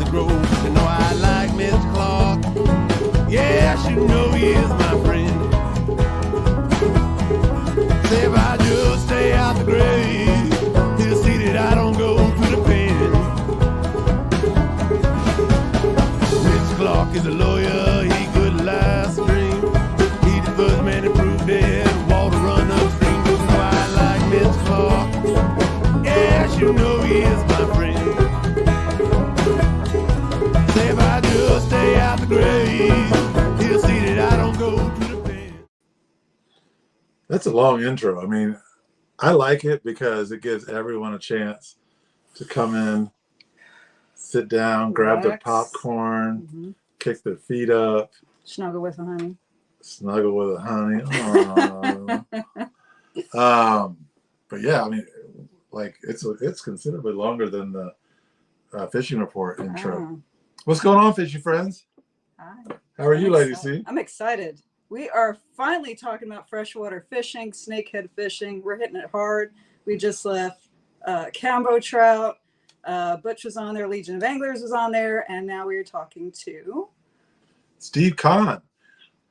Grove. You know I like Mr. Clark. Yes, you know he is my friend. Say if I just stay out the grave, he'll see that I don't go to the pen. Mr. Clark is a lawyer, he could lie stream. He's the first man to prove that water run upstream. That's why I like Mr. Clark. Yes, you know he is my friend. Say if I just stay out the grave, he'll see that I don't go to the pen. That's a long intro. I mean, I like it because it gives everyone a chance to come in, sit down, grab their popcorn, kick their feet up, snuggle with the honey. Snuggle with the honey. But yeah, I mean, like it's considerably longer than the fishing report intro. What's going on, fishing friends? Hi. How are you, Lady C? I'm excited. We are finally talking about freshwater fishing, snakehead fishing. We're hitting it hard. We just left Cambo trout. Butch was on there. Legion of Anglers was on there. And now we're talking to Steve Cahn.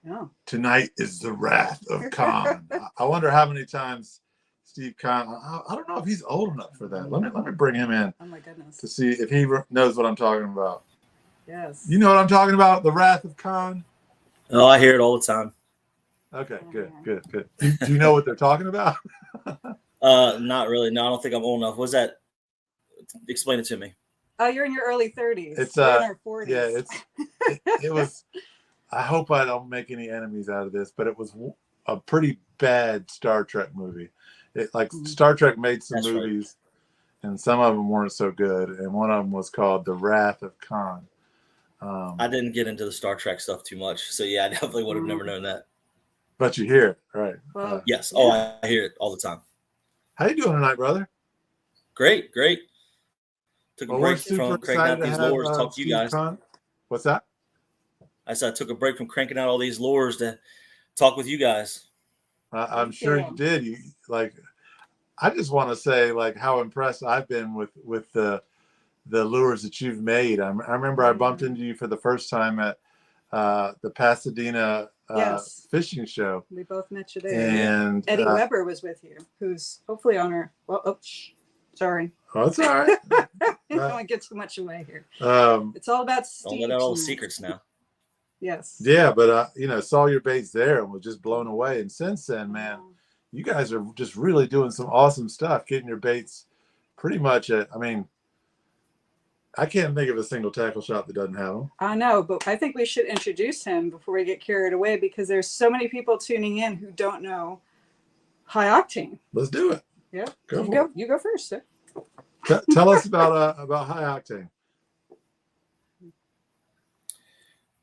Yeah. Tonight is the wrath of Cahn. I wonder how many times Steve Cahn. I don't know if he's old enough for that. Let me bring him in. Oh my goodness. To see if he knows what I'm talking about. Yes. You know what I'm talking about? The wrath of Cahn. Oh, I hear it all the time. Okay, good. Do you know what they're talking about? Not really. No, I don't think I'm old enough. What's that? Explain it to me. Oh, you're in your early 30s. It's We're in our 40s. Yeah, it was. I hope I don't make any enemies out of this, but it was a pretty bad Star Trek movie. Star Trek made some movies, and some of them weren't so good, and one of them was called The Wrath of Cahn. I didn't get into the Star Trek stuff too much, so yeah, I definitely would have never known that. But you hear it, right? Well, yes. Oh, I hear it all the time. How you doing tonight, brother? Great. Took a break from cranking out these lures to talk to you guys. What's that? I said I took a break from cranking out all these lures to talk with you guys. I'm sure you did. I just want to say how impressed I've been with the lures that you've made. I remember I bumped into you for the first time at the Pasadena fishing show. We both met you there. And Eddie Weber was with you, who's hopefully on our. Well, sorry. Oh, it's all right. Don't want to get too much away here. It's all about Steve. Don't let out all the secrets now. Yes. Yeah, but saw your baits there and was just blown away. And since then, man, you guys are just really doing some awesome stuff, getting your baits pretty much at. I mean, I can't think of a single tackle shop that doesn't have them. I know, but I think we should introduce him before we get carried away because there's so many people tuning in who don't know High Octane. Let's do it. Yeah, you go first, sir. Tell us about High Octane.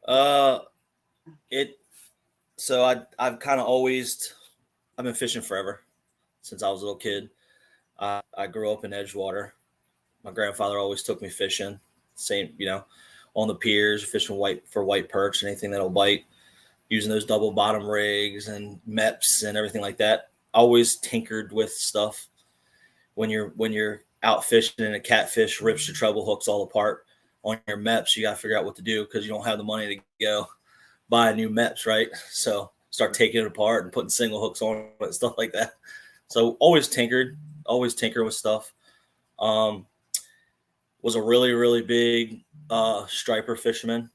I've kind of always, I've been fishing forever since I was a little kid. I grew up in Edgewater. My grandfather always took me fishing, on the piers, fishing white perch, anything that'll bite, using those double bottom rigs and MEPs and everything like that. Always tinkered with stuff. When you're out fishing and a catfish rips your treble hooks all apart on your MEPs, you got to figure out what to do because you don't have the money to go buy a new MEPs, right? So start taking it apart and putting single hooks on it and stuff like that. So always tinker with stuff. Was a really, really big striper fisherman,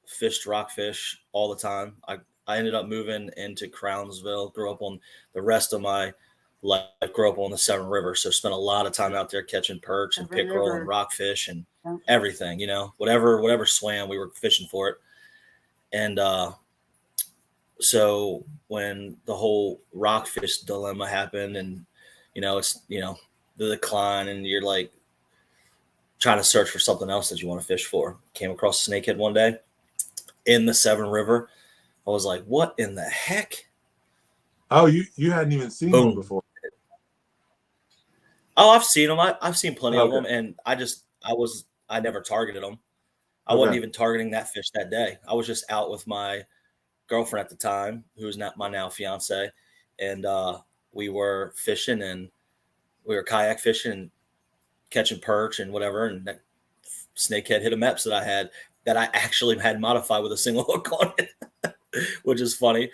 fished rockfish all the time. I ended up moving into Crownsville, grew up on the rest of my life, grew up on the Severn River. So spent a lot of time out there catching perch and pickerel and rockfish and everything, whatever swam, we were fishing for it. And so when the whole rockfish dilemma happened and, the decline and you're like trying to search for something else that you want to fish for, came across Snakehead one day in the Severn River. I was like, what in the heck? Oh, you hadn't even seen them before. Oh, I've seen them. I've seen plenty of them. And I never targeted them. I wasn't even targeting that fish that day. I was just out with my girlfriend at the time, who is not my now fiance. And we were fishing and we were kayak fishing, catching perch and whatever. And snakehead hit 'em eps that I had that I actually had modified with a single hook on it, which is funny.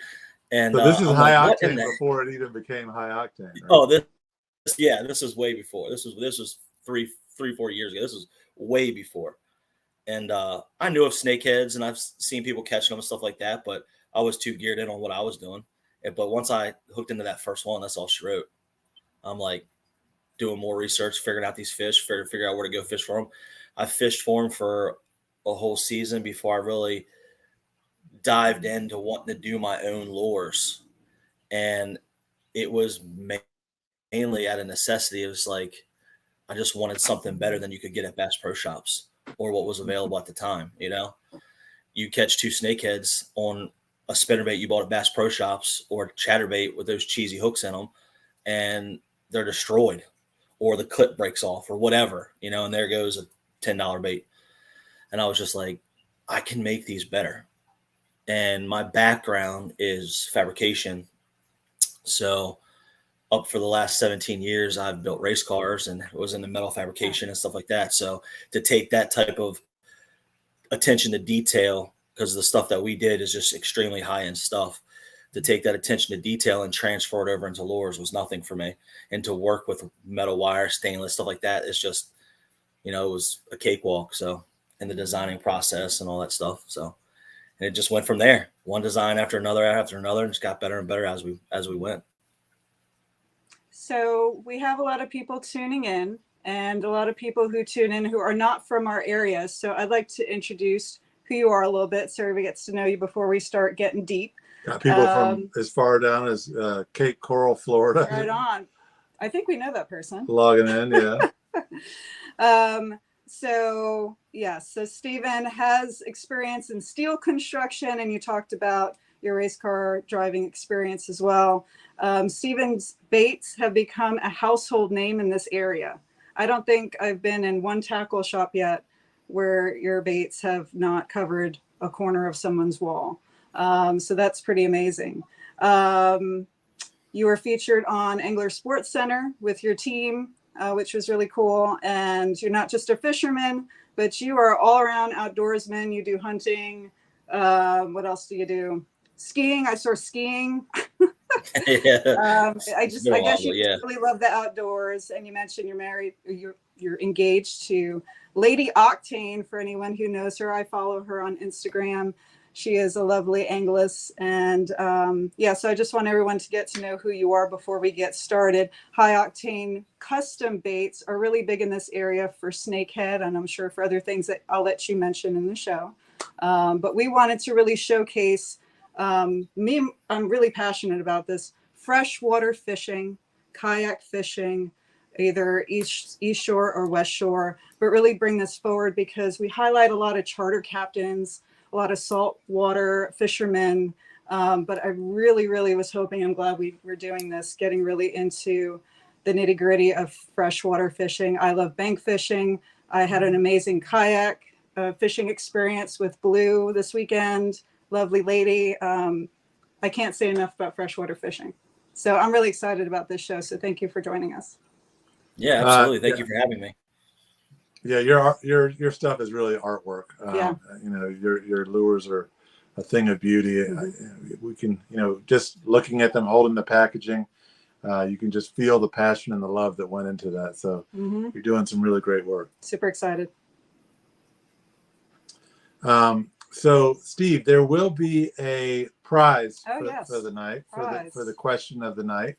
And So this is I'm High like, what in Octane the before it even became High Octane. Right? Oh, this was way before. This was 4 years ago. This was way before. And I knew of snakeheads, and I've seen people catching them and stuff like that, but I was too geared in on what I was doing. But once I hooked into that first one, that's all she wrote. I'm like doing more research, figuring out these fish, figure out where to go fish for them. I fished for them for a whole season before I really dived into wanting to do my own lures. And it was mainly out of necessity. It was like I just wanted something better than you could get at Bass Pro Shops or what was available at the time. You know, you catch 2 snakeheads on a spinnerbait you bought at Bass Pro Shops or chatterbait with those cheesy hooks in them, and they're destroyed, or the clip breaks off, or whatever, you know, and there goes a $10 bait. And I was just like, I can make these better. And my background is fabrication. So up for the last 17 years, I've built race cars and was in the metal fabrication and stuff like that. So to take that type of attention to detail, because the stuff that we did is just extremely high-end stuff, to take that attention to detail and transfer it over into lures was nothing for me. And to work with metal wire, stainless, stuff like that, it's just, you know, it was a cakewalk. So in the designing process and all that stuff. So, and it just went from there, one design after another, and just got better and better as we went. So we have a lot of people tuning in, and a lot of people who tune in who are not from our area. So I'd like to introduce who you are a little bit so everybody gets to know you before we start getting deep. Got people from as far down as Cape Coral, Florida. Right on. I think we know that person. Logging in, yeah. So Stephen has experience in steel construction, and you talked about your race car driving experience as well. Stephen's baits have become a household name in this area. I don't think I've been in one tackle shop yet where your baits have not covered a corner of someone's wall. So that's pretty amazing. You were featured on Angler Sports Center with your team, which was really cool. And you're not just a fisherman, but you are all around outdoorsman. You do hunting. What else do you do? Skiing. I saw skiing. Yeah. I guess you really love the outdoors. And you mentioned you're married, you're engaged to Lady Octane. For anyone who knows her, I follow her on Instagram. She is a lovely anglist. And so I just want everyone to get to know who you are before we get started. High Octane Custom Baits are really big in this area for snakehead, and I'm sure for other things that I'll let you mention in the show. But we wanted to really showcase I'm really passionate about this: freshwater fishing, kayak fishing, either east shore or west shore, but really bring this forward because we highlight a lot of charter captains, a lot of saltwater fishermen. But I really, really was hoping, I'm glad we were doing this, getting really into the nitty gritty of freshwater fishing. I love bank fishing. I had an amazing kayak fishing experience with Blue this weekend. Lovely lady. I can't say enough about freshwater fishing. So I'm really excited about this show. So thank you for joining us. Yeah, absolutely. Thank you for having me. Yeah, your stuff is really artwork. You know, your lures are a thing of beauty. Mm-hmm. We can, you know, just looking at them, holding the packaging, you can just feel the passion and the love that went into that. So you're doing some really great work. Super excited. So Steve, there will be a prize for the night, for the question of the night.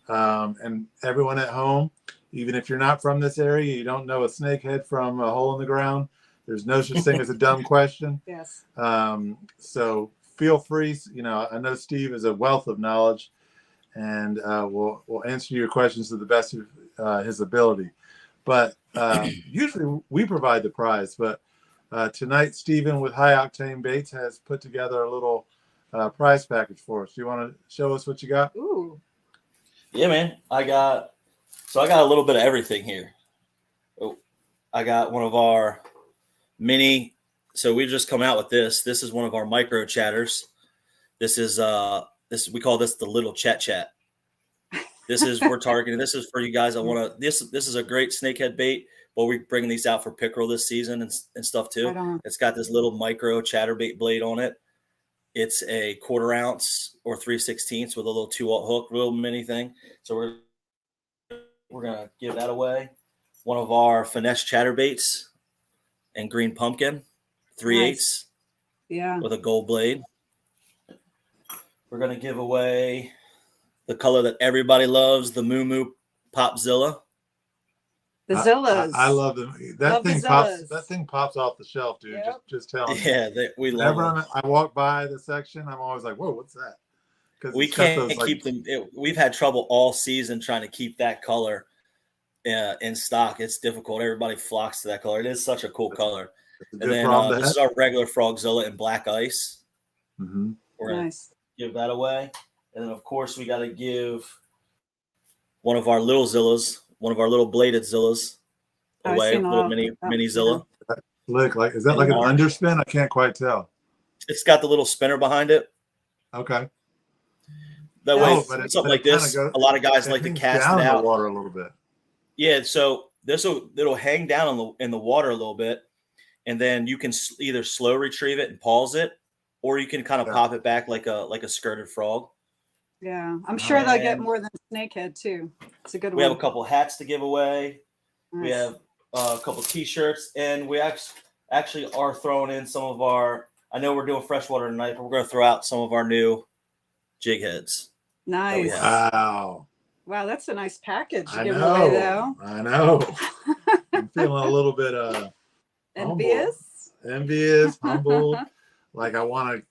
And everyone at home, even if you're not from this area, you don't know a snakehead from a hole in the ground, there's no such thing as a dumb question. Yes. So feel free. You know, I know Steve is a wealth of knowledge, and we'll answer your questions to the best of his ability. But usually we provide the prize. But tonight, Stephen with High Octane Baits has put together a little prize package for us. Do you want to show us what you got? Ooh. Yeah, man. I got a little bit of everything here. Oh, I got one of our mini. So we've just come out with this. This is one of our micro chatters. This is we call this the little chat. This is we're targeting. This is for you guys. This is a great snakehead bait, Or we're bringing these out for pickerel this season and stuff too. Right on. It's got this little micro chatterbait blade on it. It's a 1/4 ounce or 3/16 with a little 2-aught hook, real mini thing. So we're gonna give that away. One of our Finesse Chatterbaits and green pumpkin, 3/8 Yeah. with a gold blade. We're gonna give away the color that everybody loves, the Moo Moo Popzilla. The Zillas. I love them. Love the Zillas. That thing pops off the shelf, dude. Yep. Just telling you. Yeah, we love Whenever them. I walk by the section, I'm always like, "Whoa, what's that?" Because We can't keep them. We've had trouble all season trying to keep that color in stock. It's difficult. Everybody flocks to that color. It is such a cool color. It's a And good then problem to this have. is our regular Frogzilla in black ice. Mm-hmm. We're gonna Nice. give that away. And then, of course, we got to give one of our little Zillas, one of our little bladed Zillas I've away. seen a Little lot. mini Zilla. Look, like, is that like an orange. underspin? I can't quite tell. It's got the little spinner behind it. Okay. That way, But something like this, a lot of guys like to cast down it in out. the water a little bit. Yeah, so it'll hang down in the water a little bit, and then you can either slow retrieve it and pause it, or you can kind of pop it back like a skirted frog. Yeah, I'm sure they'll get more than Snakehead too. It's a good one. We have a couple hats to give away. Nice. We have a couple T-shirts, and we actually are throwing in some of our. I know we're doing freshwater tonight, but we're going to throw out some of our new jig heads. Nice. Wow. Wow, that's a nice package to I give know. away, though. I know. I'm feeling a little bit envious. Humbled. Like I want to,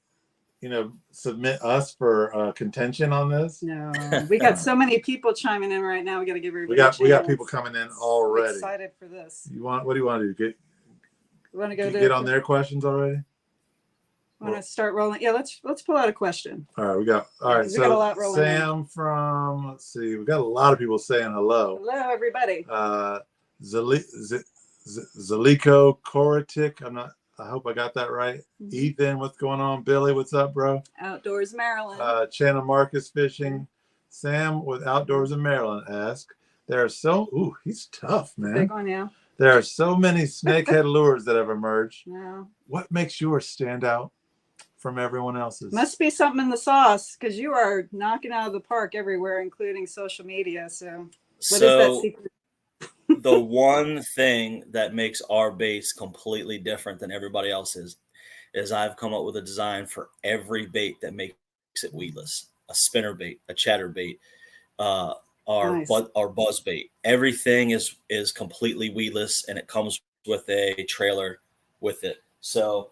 submit us for contention on this. No, we got so many people chiming in right now. We got to give everybody. We got people coming in already. I'm excited for this. What do you want to do? You want to get on their questions already? Want to start rolling? Yeah, let's pull out a question. All right, we got a lot rolling. Sam from, let's see, we got a lot of people saying hello. Hello, everybody. Zaliko Koritik, I hope I got that right. Mm-hmm. Ethan, what's going on? Billy, what's up, bro? Outdoors Maryland. Channel Marcus Fishing. Sam with Outdoors in Maryland asks, he's tough, man. Big one, yeah. There are so many snakehead lures that have emerged. Yeah. What makes yours stand out from everyone else's? Must be something in the sauce, because you are knocking out of the park everywhere, including social media. So what is that secret? The one thing that makes our baits completely different than everybody else's is I've come up with a design for every bait that makes it weedless. A spinner bait, a chatterbait, our buzz bait. Everything is completely weedless, and it comes with a trailer with it. So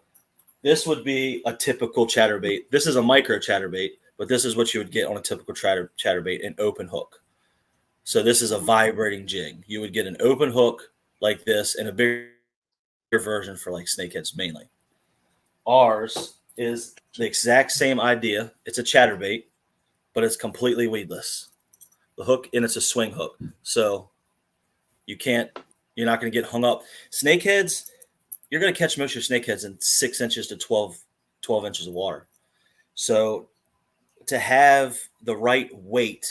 this would be a typical chatterbait. This is a micro chatterbait, but this is what you would get on a typical chatterbait, an open hook. So this is a vibrating jig. You would get an open hook like this and a bigger version for like snakeheads mainly. Ours is the exact same idea. It's a chatterbait, but it's completely weedless. The hook, and it's a swing hook. So you're not going to get hung up. Snakeheads, you're going to catch most of your snakeheads in 6 inches to 12 inches of water. So to have the right weight,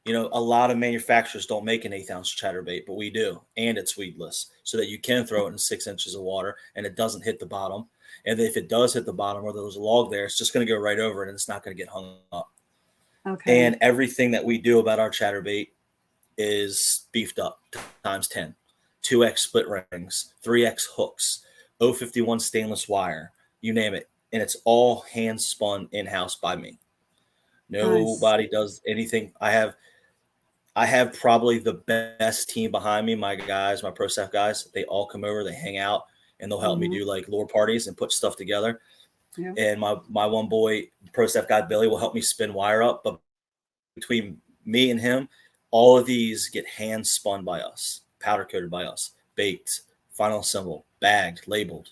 a lot of manufacturers don't make an 1/8 ounce chatterbait, but we do. And it's weedless so that you can throw it in 6 inches of water and it doesn't hit the bottom. And if it does hit the bottom or there's a log there, it's just going to go right over it and it's not going to get hung up. Okay. And everything that we do about our chatterbait is beefed up times 10. 2X split rings, 3X hooks, 051 stainless wire, you name it. And it's all hand spun in-house by me. Nobody does anything. I have probably the best team behind me. My guys, my pro staff guys, they all come over, they hang out, and they'll help me do like lure parties and put stuff together. Yeah. And my one boy, pro staff guy, Billy, will help me spin wire up. But between me and him, all of these get hand spun by us, powder coated by us, baked, final assembled, bagged, labeled,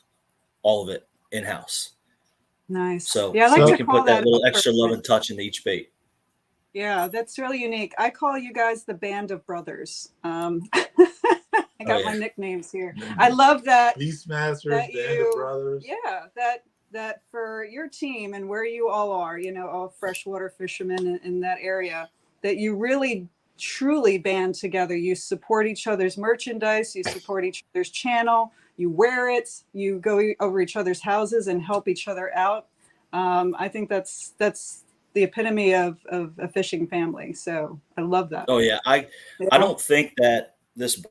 all of it in-house. Nice. So, yeah, I like so to you can put that little extra love and touch into each bait. Yeah, that's really unique. I call you guys the Band of Brothers. I got my nicknames here. Mm-hmm. I love that. Beastmasters, Band of Brothers. Yeah, that for your team and where you all are, all freshwater fishermen in that area, that you really truly band together. You support each other's merchandise, you support each other's channel, you wear it, you go over each other's houses and help each other out. I think that's the epitome of a fishing family. So I love that. Oh yeah. I don't think that this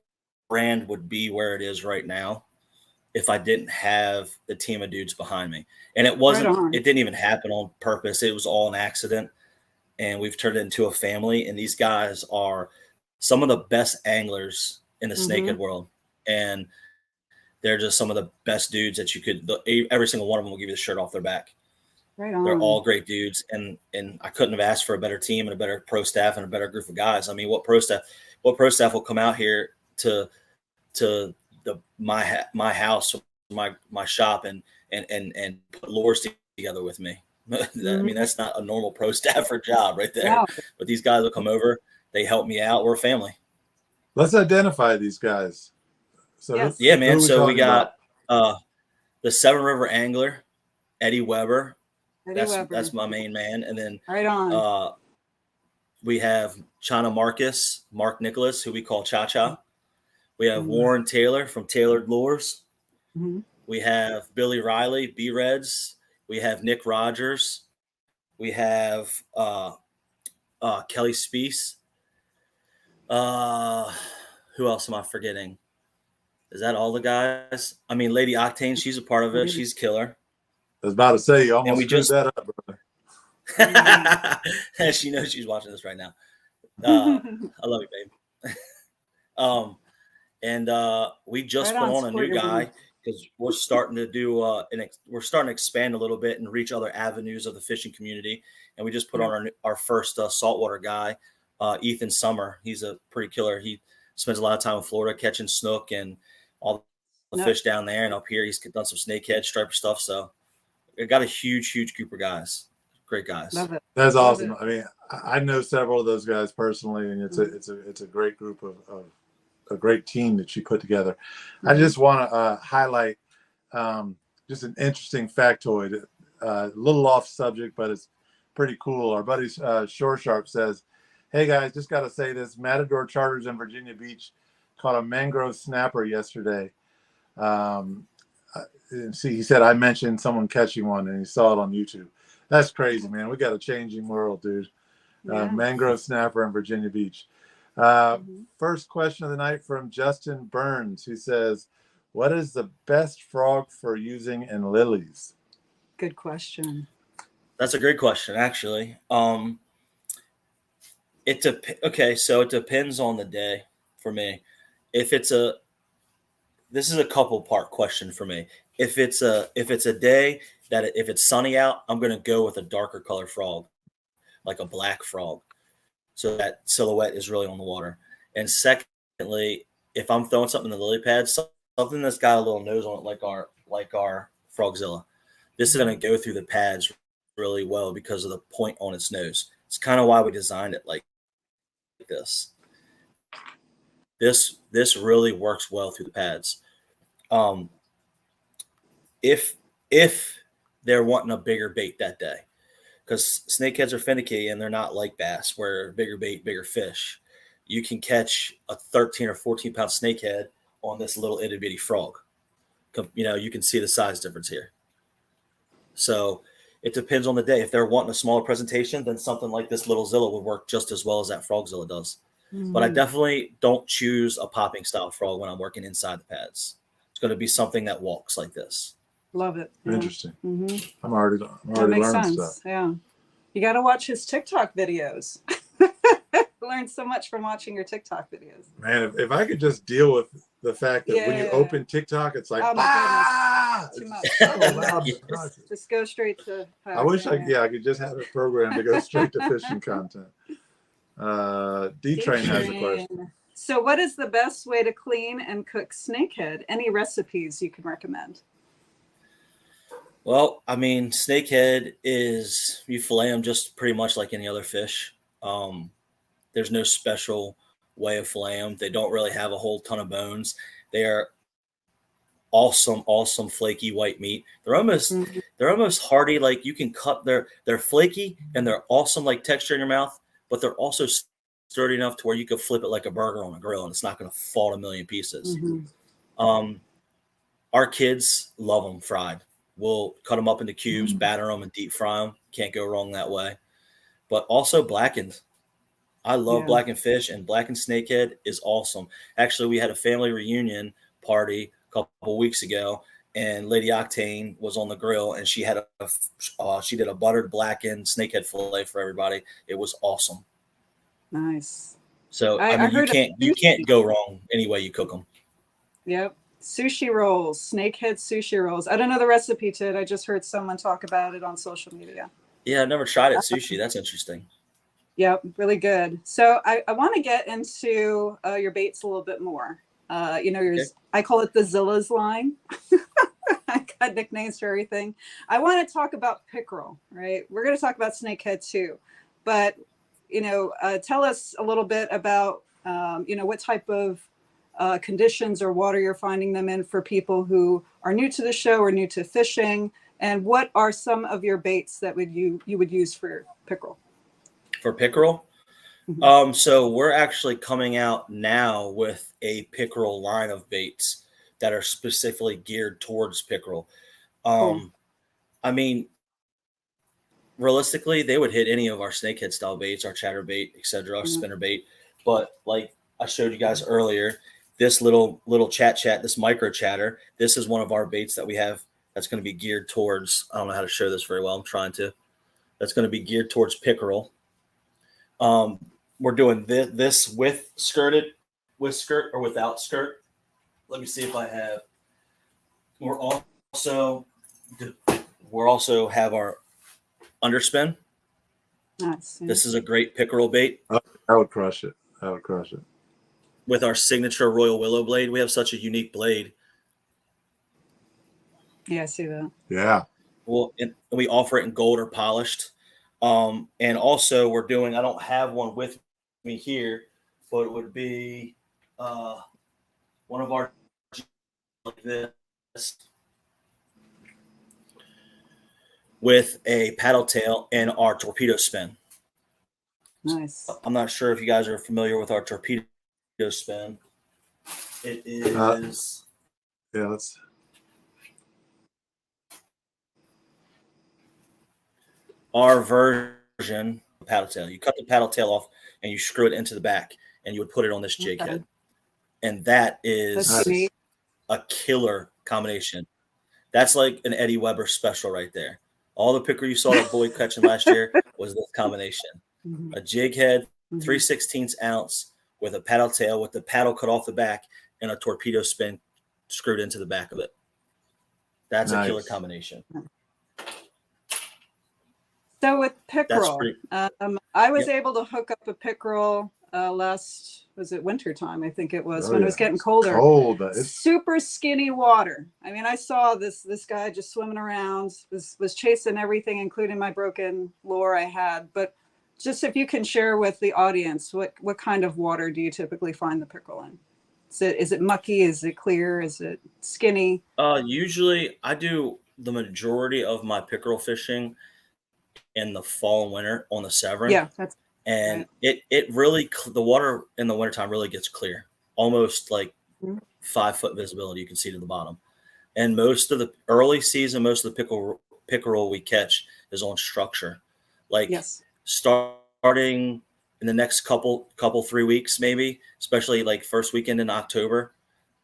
brand would be where it is right now if I didn't have the team of dudes behind me. And it wasn't, it didn't even happen on purpose. It was all an accident. And we've turned it into a family. And these guys are some of the best anglers in the snakehead world. And they're just some of the best dudes that you could, every single one of them will give you the shirt off their back. Right on. They're all great dudes. And I couldn't have asked for a better team and a better pro staff and a better group of guys. I mean, what pro staff will come out here to my house, my shop and put lures together with me. I mean, that's not a normal pro staffer job right there. Wow. But these guys will come over. They help me out. We're a family. Let's identify these guys. So yes. Yeah, man. So we got the Seven River Angler, Eddie Weber. That's my main man. And then right on. We have China Mark Nicholas, who we call Cha-Cha. We have Warren Taylor from Tailored Lures. We have Billy Riley, B-Reds. We have Nick Rogers. We have Kelly Speece. Who else am I forgetting? Is that all the guys? I mean, Lady Octane, she's a part of it. She's killer. I was about to say, you almost screwed that up, brother. She knows she's watching this right now. I love you, babe. We just put on a new guy because we're starting to do we're starting to expand a little bit and reach other avenues of the fishing community. And we just put on our first saltwater guy, Ethan Summer. He's a pretty killer. He spends a lot of time in Florida catching snook and all the fish down there, and up here he's done some snakehead, striper stuff. So we got a huge group of guys. Great guys. Love it. That's awesome. I mean, I know several of those guys personally, and it's a great group of a great team that you put together. I just want to highlight just an interesting factoid, a little off subject, but it's pretty cool. Our buddy Shore Sharp says, "Hey guys, just got to say this: Matador Charters in Virginia Beach caught a mangrove snapper yesterday. See, he said I mentioned someone catching one, and he saw it on YouTube. That's crazy, man. We got a changing world, dude. Mangrove snapper in Virginia Beach." First question of the night from Justin Burns. He says, "What is the best frog for using in lilies?" Good question. That's a great question, actually. So it depends on the day for me. This is a couple part question for me. If it's a day that if it's sunny out, I'm going to go with a darker color frog, like a black frog, so that silhouette is really on the water. And secondly, if I'm throwing something in the lily pad, something that's got a little nose on it, like our Frogzilla, this is going to go through the pads really well because of the point on its nose. It's kind of why we designed it like this. This really works well through the pads. If they're wanting a bigger bait that day, because snakeheads are finicky and they're not like bass where bigger bait, bigger fish. You can catch a 13 or 14 pound snakehead on this little itty bitty frog. You can see the size difference here. So it depends on the day. If they're wanting a smaller presentation, then something like this little Zilla would work just as well as that Frogzilla does. But I definitely don't choose a popping style frog when I'm working inside the pads. It's going to be something that walks like this. Love it. Yeah. Interesting. I'm already learning stuff. Yeah. You got to watch his TikTok videos. Learned so much from watching your TikTok videos. Man, if I could just deal with the fact that when you open TikTok, it's like, too much. So loud. Just go straight to. I wish I could just have a program to go straight to fishing content. D-Train has a question. So what is the best way to clean and cook snakehead? Any recipes you can recommend? Well, I mean, snakehead is, you fillet them just pretty much like any other fish. There's no special way of filleting them. They don't really have a whole ton of bones. They are awesome flaky white meat. They're almost hearty. Like you can cut they're flaky and they're awesome like texture in your mouth, but they're also sturdy enough to where you could flip it like a burger on a grill and it's not going to fall to a million pieces. Mm-hmm. Our kids love them fried. We'll cut them up into cubes, batter them, and deep fry them. Can't go wrong that way. But also blackened. I love blackened fish, and blackened snakehead is awesome. Actually, we had a family reunion party a couple weeks ago, and Lady Octane was on the grill, and she had she did a buttered blackened snakehead fillet for everybody. It was awesome. Nice. So I mean, you can't go wrong any way you cook them. Yep. Sushi rolls, snakehead sushi rolls. I don't know the recipe to it. I just heard someone talk about it on social media. Yeah, I've never tried it. Sushi. That's interesting. Yep, really good. So I want to get into your baits a little bit more. I call it the Zillas line. I got nicknames for everything. I want to talk about pickerel, right? We're going to talk about snakehead too. But, tell us a little bit about, what type of conditions or water you're finding them in for people who are new to the show or new to fishing, and what are some of your baits that you would use for pickerel? For pickerel, so we're actually coming out now with a pickerel line of baits that are specifically geared towards pickerel. Cool. I mean, realistically, they would hit any of our snakehead style baits, our chatterbait, etc., our spinnerbait. But like I showed you guys earlier, this little chat, this micro chatter, this is one of our baits that we have that's going to be geared towards, I don't know how to show this very well. I'm trying to. That's going to be geared towards pickerel. We're doing this with skirt or without skirt. Let me see if I have. We're also have our underspin. Nice. This is a great pickerel bait. Oh, I would crush it. With our signature Royal Willow blade. We have such a unique blade. Yeah, I see that. Yeah. Well, and we offer it in gold or polished. And also we're doing, I don't have one with me here, but it would be one of our like this with a paddle tail and our torpedo spin. Nice. I'm not sure if you guys are familiar with our torpedo spin. It is let's our version of paddle tail. You cut the paddle tail off and you screw it into the back, and you would put it on this jig head. And that is a killer combination. That's like an Eddie Weber special right there. All the pickerel you saw that boy catching last year was this combination. A jig head, 3/16 ounce with a paddle tail with the paddle cut off the back and a torpedo spin screwed into the back of it. That's a killer combination. So with pickerel, I was able to hook up a pickerel was it winter time? I think it was when it was getting colder. Super skinny water. I mean, I saw this guy just swimming around, was chasing everything, including my broken lure I had. But just if you can share with the audience, what kind of water do you typically find the pickerel in? Is it mucky? Is it clear? Is it skinny? Usually I do the majority of my pickerel fishing in the fall and winter on the Severn. Yeah, and it really, the water in the wintertime really gets clear, almost like 5 foot visibility. You can see to the bottom. And most of the early season, most of the pickerel we catch is on structure. Like starting in the next couple 3 weeks, maybe, especially like first weekend in October,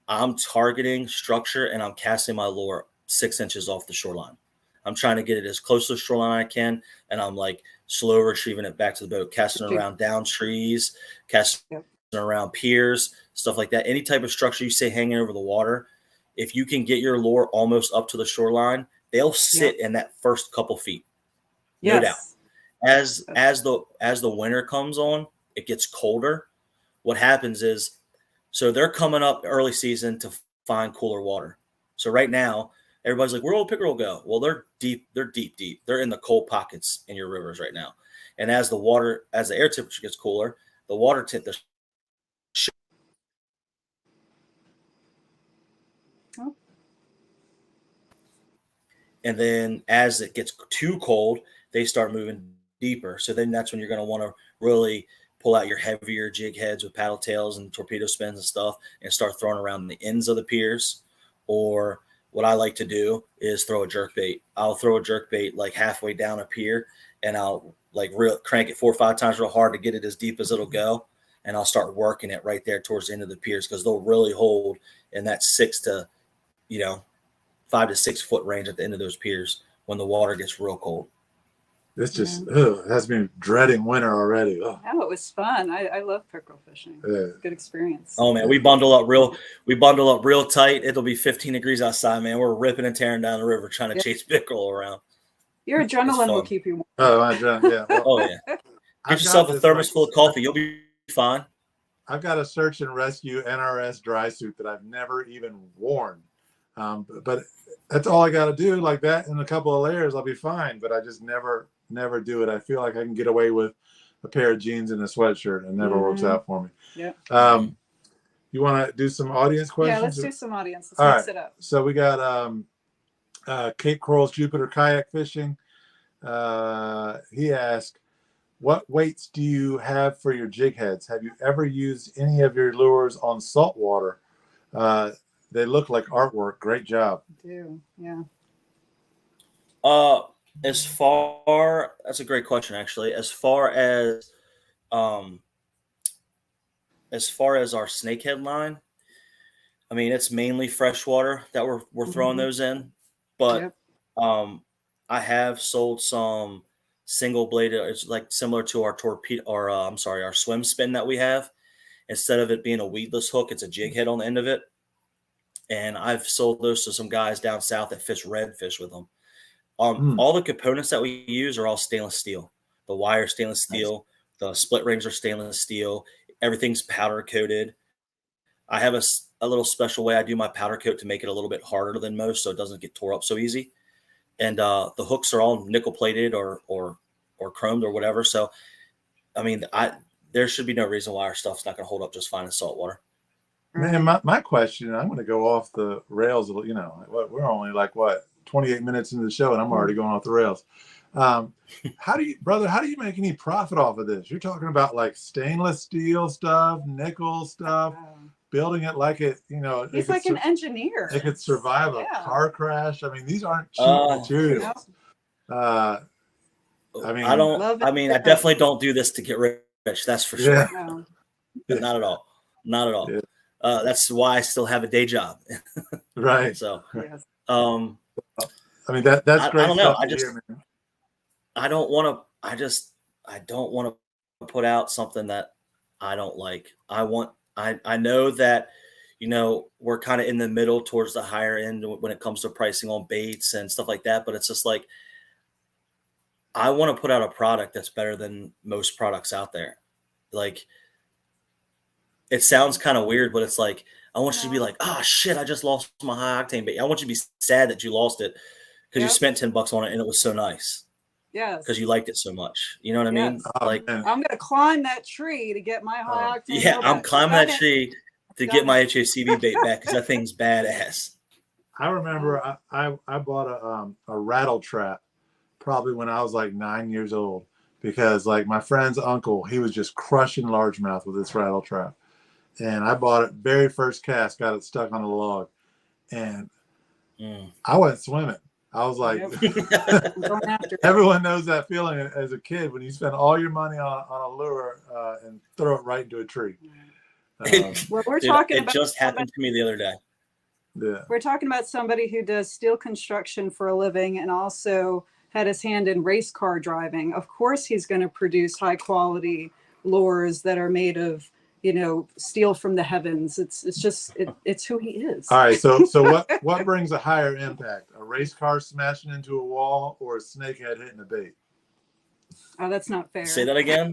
I'm targeting structure and I'm casting my lure 6 inches off the shoreline. I'm trying to get it as close to the shoreline I can, and I'm like slow retrieving it back to the boat, casting around down trees, casting around piers, stuff like that. Any type of structure you see hanging over the water, if you can get your lure almost up to the shoreline, they'll sit in that first couple feet. No doubt. As the winter comes on, it gets colder. What happens is, so they're coming up early season to find cooler water. So right now, everybody's like, where will pickerel go? Well, they're deep. They're deep. They're in the cold pockets in your rivers right now. And as the air temperature gets cooler, the water and then as it gets too cold, they start moving deeper. So then that's when you're going to want to really pull out your heavier jig heads with paddle tails and torpedo spins and stuff and start throwing around the ends of the piers. Or what I like to do is throw a jerk bait. I'll throw a jerk bait like halfway down a pier, and I'll like crank it 4 or 5 times real hard to get it as deep as it'll go. And I'll start working it right there towards the end of the piers, because they'll really hold in that 5 to 6 foot range at the end of those piers when the water gets real cold. It's just it has me dreading winter already. Ugh. Oh, it was fun. I love pickerel fishing. Yeah. Good experience. Oh man, we bundle up real tight. It'll be 15 degrees outside, man. We're ripping and tearing down the river trying to chase pickerel around. Your adrenaline will keep you warm. Oh, my adrenaline, yeah. Well, Oh yeah. Get yourself a thermos full of coffee. You'll be fine. I've got a search and rescue NRS dry suit that I've never even worn. But that's all I got to do, like that in a couple of layers, I'll be fine. But I just never do it. I feel like I can get away with a pair of jeans and a sweatshirt, and never works out for me. Yeah. You want to do some audience questions? Yeah, let's do some audience. Let's all mix right. it up. So we got Cape Coral's Jupiter Kayak Fishing. He asked, what weights do you have for your jig heads? Have you ever used any of your lures on saltwater? They look like artwork. Great job. I do. Yeah. That's a great question, actually. As far as our Snakehead line, I mean, it's mainly freshwater that we're throwing those in, but I have sold some single bladed. It's like similar to our our swim spin that we have. Instead of it being a weedless hook, it's a jig head on the end of it. And I've sold those to some guys down south that fish redfish with them. All the components that we use are all stainless steel. The wire stainless steel, the split rings are stainless steel. Everything's powder coated. I have a little special way I do my powder coat to make it a little bit harder than most, so it doesn't get tore up so easy. And the hooks are all nickel plated or chromed or whatever. So, I mean, there should be no reason why our stuff's not going to hold up just fine in saltwater. Man, my question, I'm going to go off the rails. You know, we're only like 28 minutes into the show, and I'm already going off the rails. How do you make any profit off of this? You're talking about like stainless steel stuff, nickel stuff, building it like it, you know. He's like an engineer. It could survive a car crash. I mean, these aren't cheap materials. I definitely don't do this to get rich. That's for sure. No. Not at all. Not at all. Yeah. That's why I still have a day job. Right. So, Yes. I mean, that's great. I don't know. I don't want to put out something that I don't like. I know that, you know, we're kind of in the middle towards the higher end when it comes to pricing on baits and stuff like that. But it's just like, I want to put out a product that's better than most products out there. Like, it sounds kind of weird, but it's like, I want you to be like, oh shit, I just lost my High Octane bait. I want you to be sad that you lost it because you spent $10 on it and it was so nice. Yes. Because you liked it so much. You know what I mean? Like, I'm going to climb that tree to get my High Octane. Yeah, I'm climbing that tree to get my HACB bait back because that thing's badass. I remember I bought a rattle trap probably when I was like 9 years old, because like my friend's uncle, he was just crushing largemouth with this rattle trap. And I bought it very first cast, got it stuck on a log, and I went swimming. I was like, everyone knows that feeling as a kid when you spend all your money on a lure and throw it right into a tree. It just happened to me the other day. Yeah. We're talking about somebody who does steel construction for a living and also had his hand in race car driving. Of course, he's going to produce high quality lures that are made of, you know, steel from the heavens. It's who he is. All right. So what brings a higher impact? A race car smashing into a wall or a snakehead hitting a bait? Oh, that's not fair. Say that again.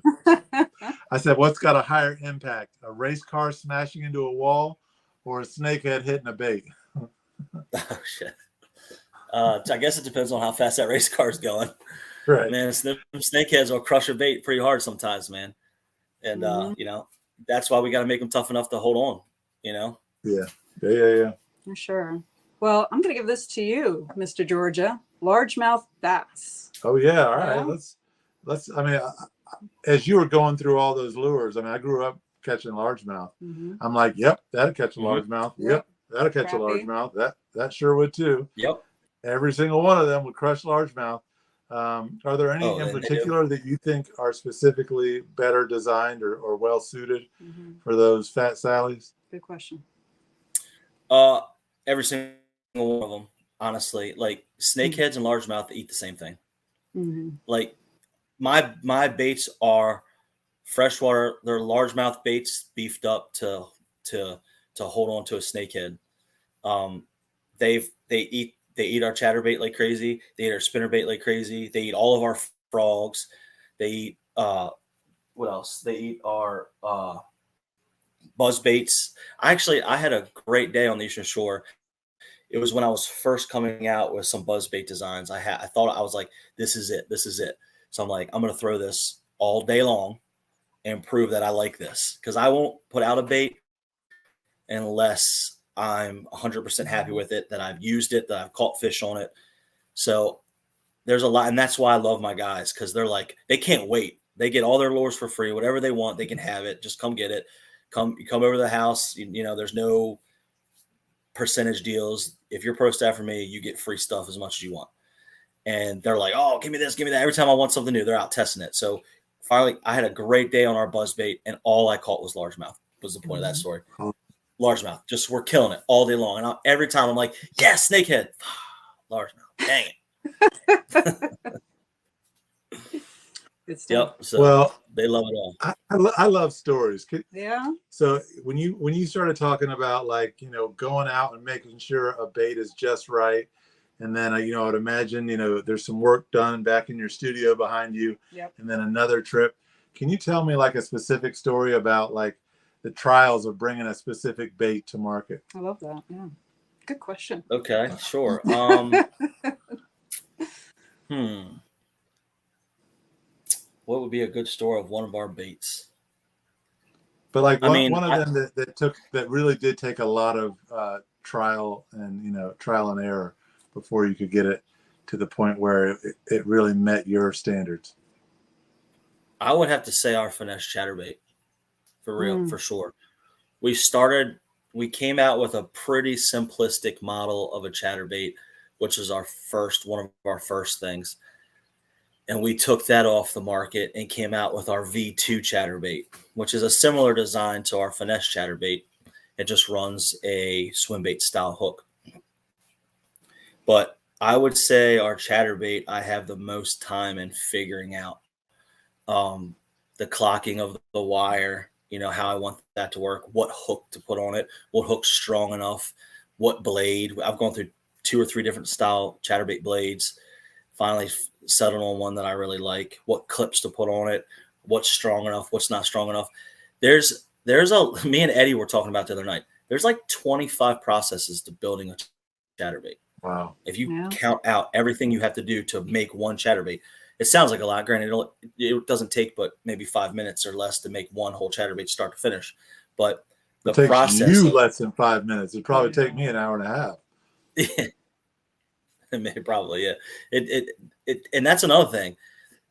I said, what's got a higher impact? A race car smashing into a wall or a snakehead hitting a bait? Oh shit. I guess it depends on how fast that race car is going. Right. Man, snakeheads will crush a bait pretty hard sometimes, man. And you know, that's why we got to make them tough enough to hold on, you know? Yeah. For sure. Well, I'm going to give this to you, Mr. Georgia. Largemouth bass. Oh yeah. All right. Let's, I mean, as you were going through all those lures, I mean, I grew up catching largemouth. Mm-hmm. I'm like, yep, that'll catch a Mhm. largemouth. Yep. Yep, that'll catch Crappie. a largemouth. That sure would too. Yep. Every single one of them would crush largemouth. Are there any Oh, in and they do. particular that you think are specifically better designed or well suited Mm-hmm. for those fat sallies? Good question. Every single one of them, honestly. Like snakeheads and largemouth, they eat the same thing. Mm-hmm. Like my baits are freshwater. They're largemouth baits beefed up to hold on to a snakehead. They eat our chatterbait like crazy. They eat our spinnerbait like crazy. They eat all of our frogs. They eat what else? They eat our buzz baits. I had a great day on the Eastern Shore. It was when I was first coming out with some buzz bait designs. I thought, I was like, this is it. So I'm like, I'm going to throw this all day long and prove that I like this, because I won't put out a bait unless I'm 100% happy with it, that I've used it, that I've caught fish on it. So there's a lot, and that's why I love my guys, because they're like, they can't wait. They get all their lures for free. Whatever they want, they can have it. Just come get it. Come over to the house. You know, there's no percentage deals. If you're pro staff for me, you get free stuff as much as you want. And they're like, oh, give me this, give me that. Every time I want something new, they're out testing it. So finally, I had a great day on our buzz bait, and all I caught was largemouth. Was the point of that story. Largemouth. Just, we're killing it all day long. And every time I'm like, yes, snakehead. Largemouth. Dang it. Good stuff. Yep. So Well, they love it all. I love stories. Yeah. So when you started talking about, like, you know, going out and making sure a bait is just right, and then you know, I'd imagine, you know, there's some work done back in your studio behind you. Yep. And then another trip. Can you tell me like a specific story about like the trials of bringing a specific bait to market? I love that. Yeah. Good question. Okay, sure. What would be a good story of one of our baits? But like one mean, of them that really did take a lot of trial and error before you could get it to the point where it really met your standards. I would have to say our Finesse Chatterbait, for real, for sure. We came out with a pretty simplistic model of a chatterbait, which was one of our first things. And we took that off the market and came out with our V2 chatterbait, which is a similar design to our Finesse Chatterbait. It just runs a swim bait style hook. But I would say our chatterbait, I have the most time in figuring out the clocking of the wire, you know, how I want that to work, what hook to put on it, what hook's strong enough, what blade. I've gone through 2 or 3 different style chatterbait blades, finally settled on one that I really like, what clips to put on it, what's strong enough, what's not strong enough. Me and Eddie were talking about the other night, there's like 25 processes to building a chatterbait. Wow. If you count out everything you have to do to make one chatterbait, it sounds like a lot. Granted, it doesn't take but maybe 5 minutes or less to make one whole chatterbait start to finish. But the process, you less than 5 minutes. It'd probably take me an hour and a half. Probably, yeah. It and that's another thing.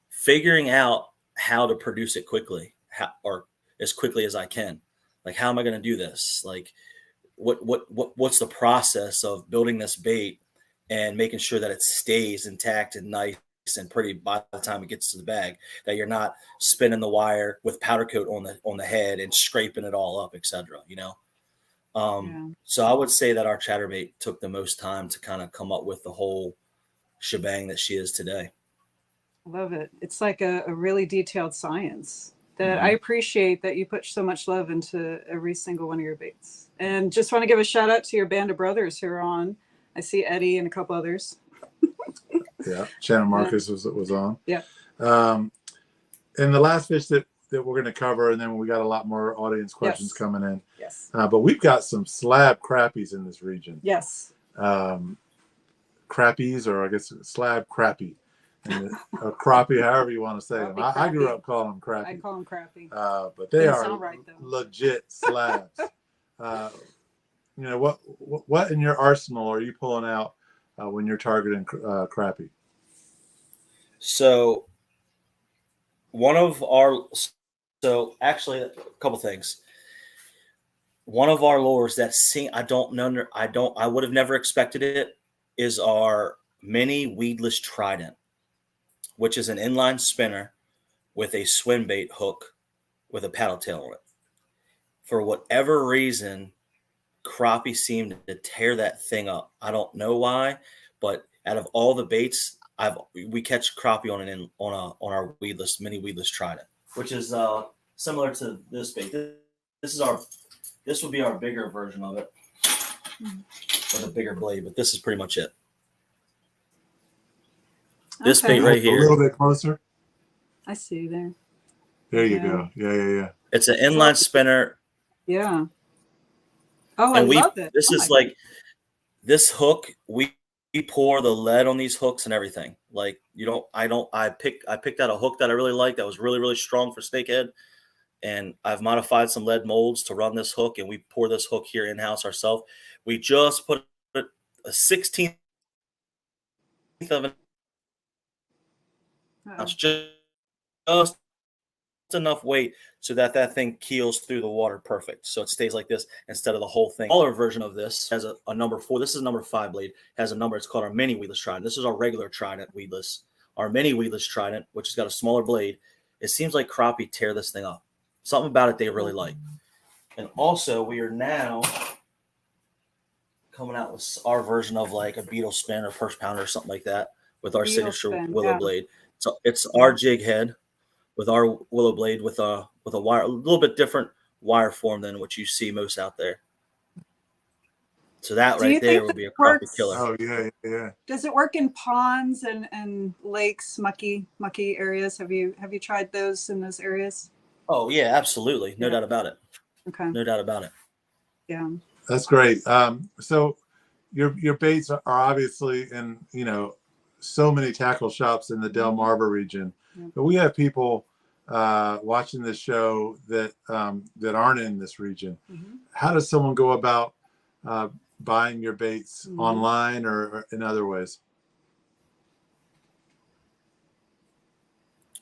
Figuring out how to produce it quickly, or as quickly as I can. Like, how am I going to do this? Like, what's the process of building this bait and making sure that it stays intact and nice and pretty by the time it gets to the bag, that you're not spinning the wire with powder coat on the head and scraping it all up, etc. You know? So I would say that our chatterbait took the most time to kind of come up with the whole shebang that she is today. I love it. It's like a really detailed science that I appreciate that you put so much love into every single one of your baits. And just want to give a shout out to your band of brothers who are on. I see Eddie and a couple others. Yeah, Shannon Marcus was on. Yeah. And the last fish that we're going to cover, and then we got a lot more audience questions coming in. Yes. But we've got some slab crappies in this region. Yes. Crappies, or I guess slab crappie, and a crappie, however you want to say them. I grew up calling them crappie. I call them crappie. But they are legit slabs. You know, what in your arsenal are you pulling out when you're targeting crappie? So one of our, so actually a couple things. One of our lures that I would have never expected it is our mini weedless trident, which is an inline spinner with a swim bait hook with a paddle tail on it. For whatever reason, crappie seemed to tear that thing up. I don't know why, but out of all the baits, we catch crappie on our weedless mini weedless trident, which is similar to this bait. This would be our bigger version of it with a bigger blade, but this is pretty much it. This bait right here. A little bit closer. I see there. There you go. Yeah. It's an inline spinner. Yeah. Oh, and I love it. This is like this hook. We pour the lead on these hooks and everything. Like I picked out a hook that I really liked that was really, really strong for snakehead. And I've modified some lead molds to run this hook, and we pour this hook here in-house ourselves. We just put a 16th of an ounce, just enough weight so that thing keels through the water perfect. So it stays like this instead of the whole thing. Smaller version of this has a number 4. This is a number 5 blade. Has a number. It's called our mini weedless trident. This is our regular trident weedless. Our mini weedless trident, which has got a smaller blade. It seems like crappie tear this thing up. Something about it they really like. And also, we are now coming out with our version of like a beetle spin or purse pounder or something like that with our signature willow blade. So it's our jig head with our willow blade with a wire, a little bit different wire form than what you see most out there. So that right there will be a crappie killer. Oh yeah. Does it work in ponds and lakes, mucky areas? Have you tried those in those areas? Oh yeah, absolutely. No doubt about it. Okay. No doubt about it. Yeah. That's great. So your baits are obviously in, so many tackle shops in the Delmarva region, but we have people watching this show that aren't in this region. How does someone go about buying your baits online or in other ways?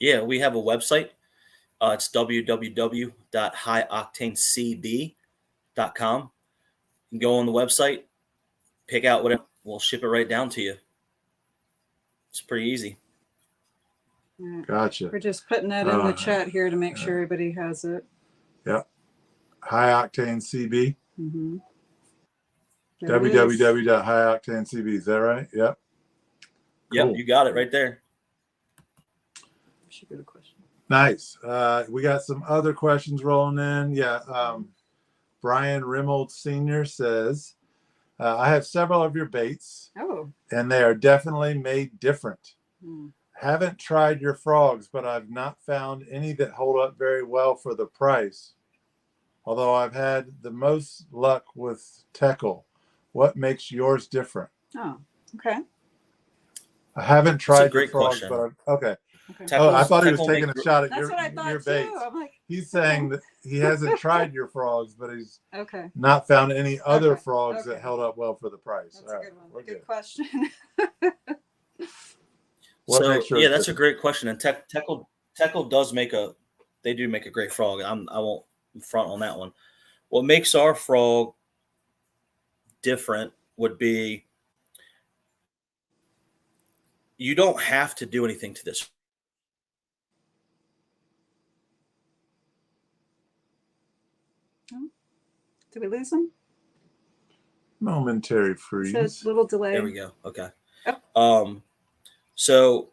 Yeah, we have a website. It's www.highoctanecb.com. You can go on the website, pick out whatever, we'll ship it right down to you. It's pretty easy. Gotcha. We're just putting that in the chat here to make sure everybody has it. Yep. High Octane CB. www.highoctanecb. Is that right? Yep. Yep, Cool. you got it right there. Should be the question. Nice. We got some other questions rolling in. Yeah. Brian Rimmold Sr. says, I have several of your baits, and they are definitely made different. Haven't tried your frogs, but I've not found any that hold up very well for the price. Although I've had the most luck with Teckle. What makes yours different? Oh, okay. I haven't tried your frogs, but okay. Teckle's, I thought he was taking a shot at That's what I thought your too. baits. I'm like, He's saying that he hasn't tried your frogs, but he's okay. not found any other frogs that held up well for the price. That's a good one. Good question. Yeah, that's a great question. And Teckle does they do make a great frog. I won't front on that one. What makes our frog different would be you don't have to do anything to this. Did we lose him? Momentary freeze. It's a little delay. There we go. Okay. So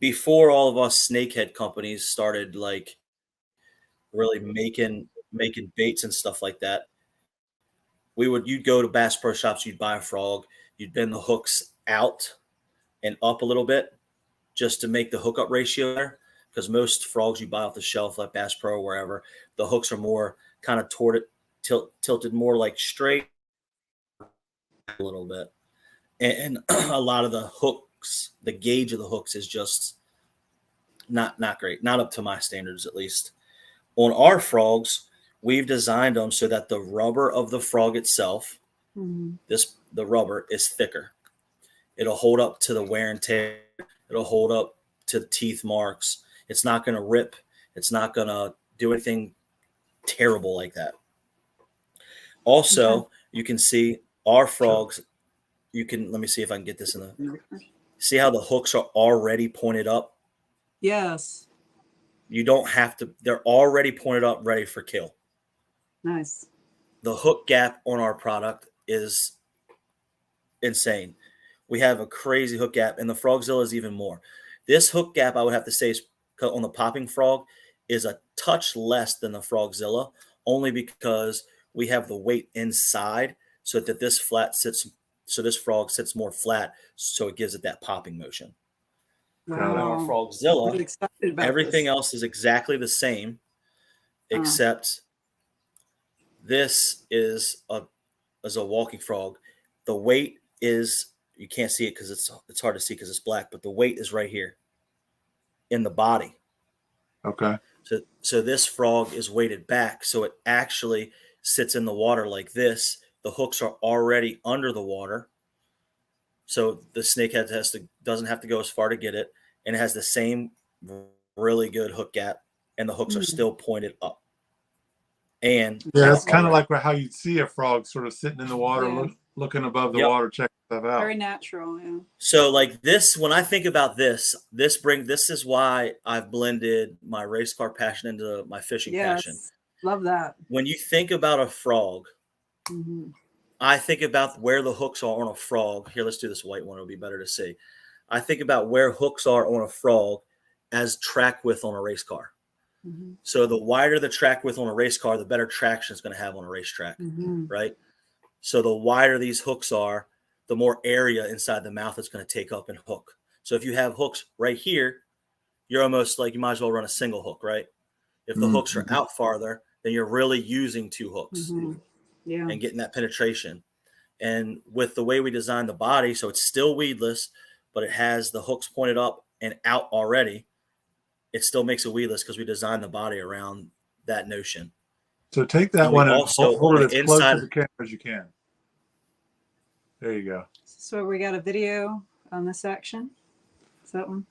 before all of us snakehead companies started like really making baits and stuff like that, you'd go to Bass Pro Shops, you'd buy a frog, you'd bend the hooks out and up a little bit just to make the hookup ratio there. Because most frogs you buy off the shelf, like Bass Pro or wherever, the hooks are more kind of tilted more like straight a little bit. And a lot of the hooks, the gauge of the hooks is just not great, not up to my standards at least. On our frogs, we've designed them so that the rubber of the frog itself, the rubber is thicker. It'll hold up to the wear and tear. It'll hold up to teeth marks. It's not going to rip. It's not going to do anything terrible like that. Also, you can see our frogs. You can, let me see if I can get this in the, see how the hooks are already pointed up? Yes. You don't have to, they're already pointed up, ready for kill. Nice. The hook gap on our product is insane. We have a crazy hook gap, and the Frogzilla is even more. This hook gap, I would have to say, is on the popping frog is a touch less than the Frogzilla, only because we have the weight inside so that this flat sits, so this frog sits more flat, so it gives it that popping motion. Wow. On our Frogzilla, really excited about everything this. else is exactly the same, except this is a walking frog. The weight is, you can't see it because it's hard to see because it's black, but the weight is right here in the body. Okay. So this frog is weighted back, so it actually sits in the water like this. The hooks are already under the water, so the snakehead doesn't have to go as far to get it, and it has the same really good hook gap, and the hooks are still pointed up. And yeah, it's kind of like how you'd see a frog sort of sitting in the water, Yeah. looking above the water, checking stuff out. Very natural. Yeah. so like this, when I think about this is why I've blended my race car passion into my fishing passion. Love that. When you think about a frog, I think about where the hooks are on a frog. Here, let's do this white one. It'll be better to see. I think about where hooks are on a frog as track width on a race car. So the wider the track width on a race car, the better traction it's going to have on a racetrack, right? So the wider these hooks are, the more area inside the mouth it's going to take up and hook. So if you have hooks right here, you're almost like, you might as well run a single hook, right? If the hooks are out farther, then you're really using two hooks and getting that penetration. And with the way we designed the body, so it's still weedless, but it has the hooks pointed up and out already, it still makes it weedless because we designed the body around that notion. So take that one and hold it as close to the camera as you can. There you go. So we got a video on this action. Is that one?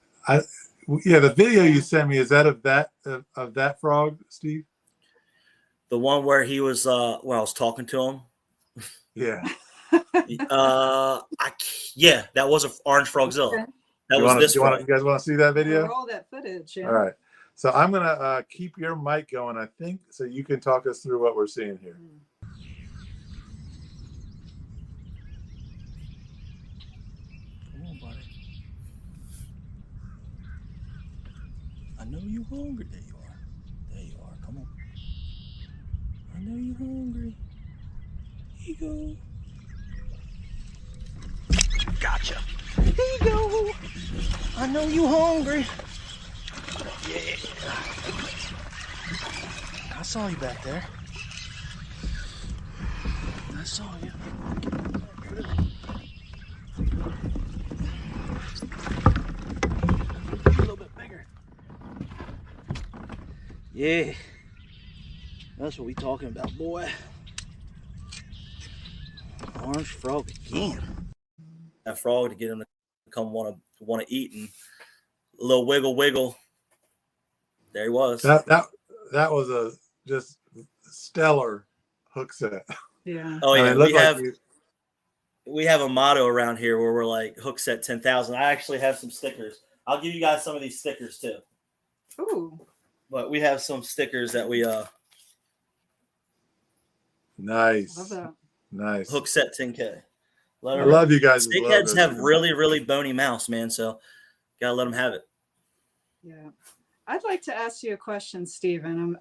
Yeah, the video you sent me, is that of that frog, Steve? The one where he was when I was talking to him. Yeah. Yeah, that was an orange Frogzilla. Okay. That was this one. You guys want to see that video? Roll that footage. Yeah. All right. So I'm gonna keep your mic going, I think, so you can talk us through what we're seeing here. Come on, buddy. I know you're hungry. There you are. There you are. Come on. I know you're hungry. Here you go. Gotcha. Here you go. I know you're hungry. Yeah. I saw you back there. I saw you. A little bit bigger. Yeah. That's what we talking about, boy. Orange frog again. That frog to get him to come want to eat, and a little wiggle. There he was. That was a just stellar hook set. Yeah. Oh yeah, I mean, we have a motto around here where we're like hook set 10,000. I actually have some stickers. I'll give you guys some of these stickers too. Ooh. But we have some stickers that we nice. Love that. Nice. hook set 10K. I love you guys. Snakeheads have really bony mouths, man. So gotta let them have it. Yeah. I'd like to ask you a question, Stephen.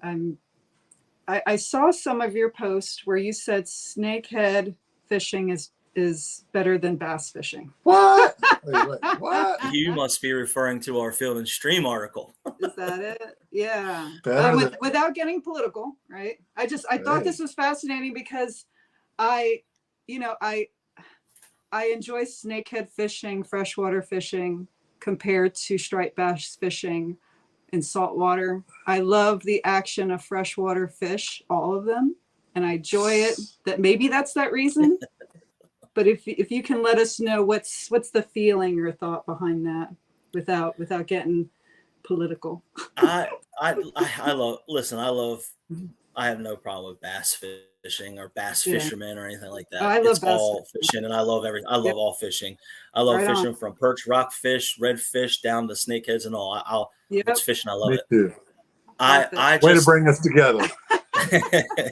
I saw some of your posts where you said snakehead fishing is better than bass fishing. What? Wait, what? You must be referring to our Field and Stream article. Is that it? Yeah. Better Without getting political, right? I thought this was fascinating because I enjoy snakehead fishing, freshwater fishing compared to striped bass fishing in saltwater. I love the action of freshwater fish, all of them, and I enjoy it. That maybe that's that reason. But if you can let us know what's the feeling or thought behind that without getting political. I love. Listen, I have no problem with bass fishing or bass Yeah. fishermen or anything like Oh, that. I love It's bass all fishing, and I love everything. I love Yep. all fishing. I love Right on. fishing from perch, rockfish, redfish down to snakeheads and all. If Yep. it's fishing, I love Me it. too. Perfect. I Way to just bring us together.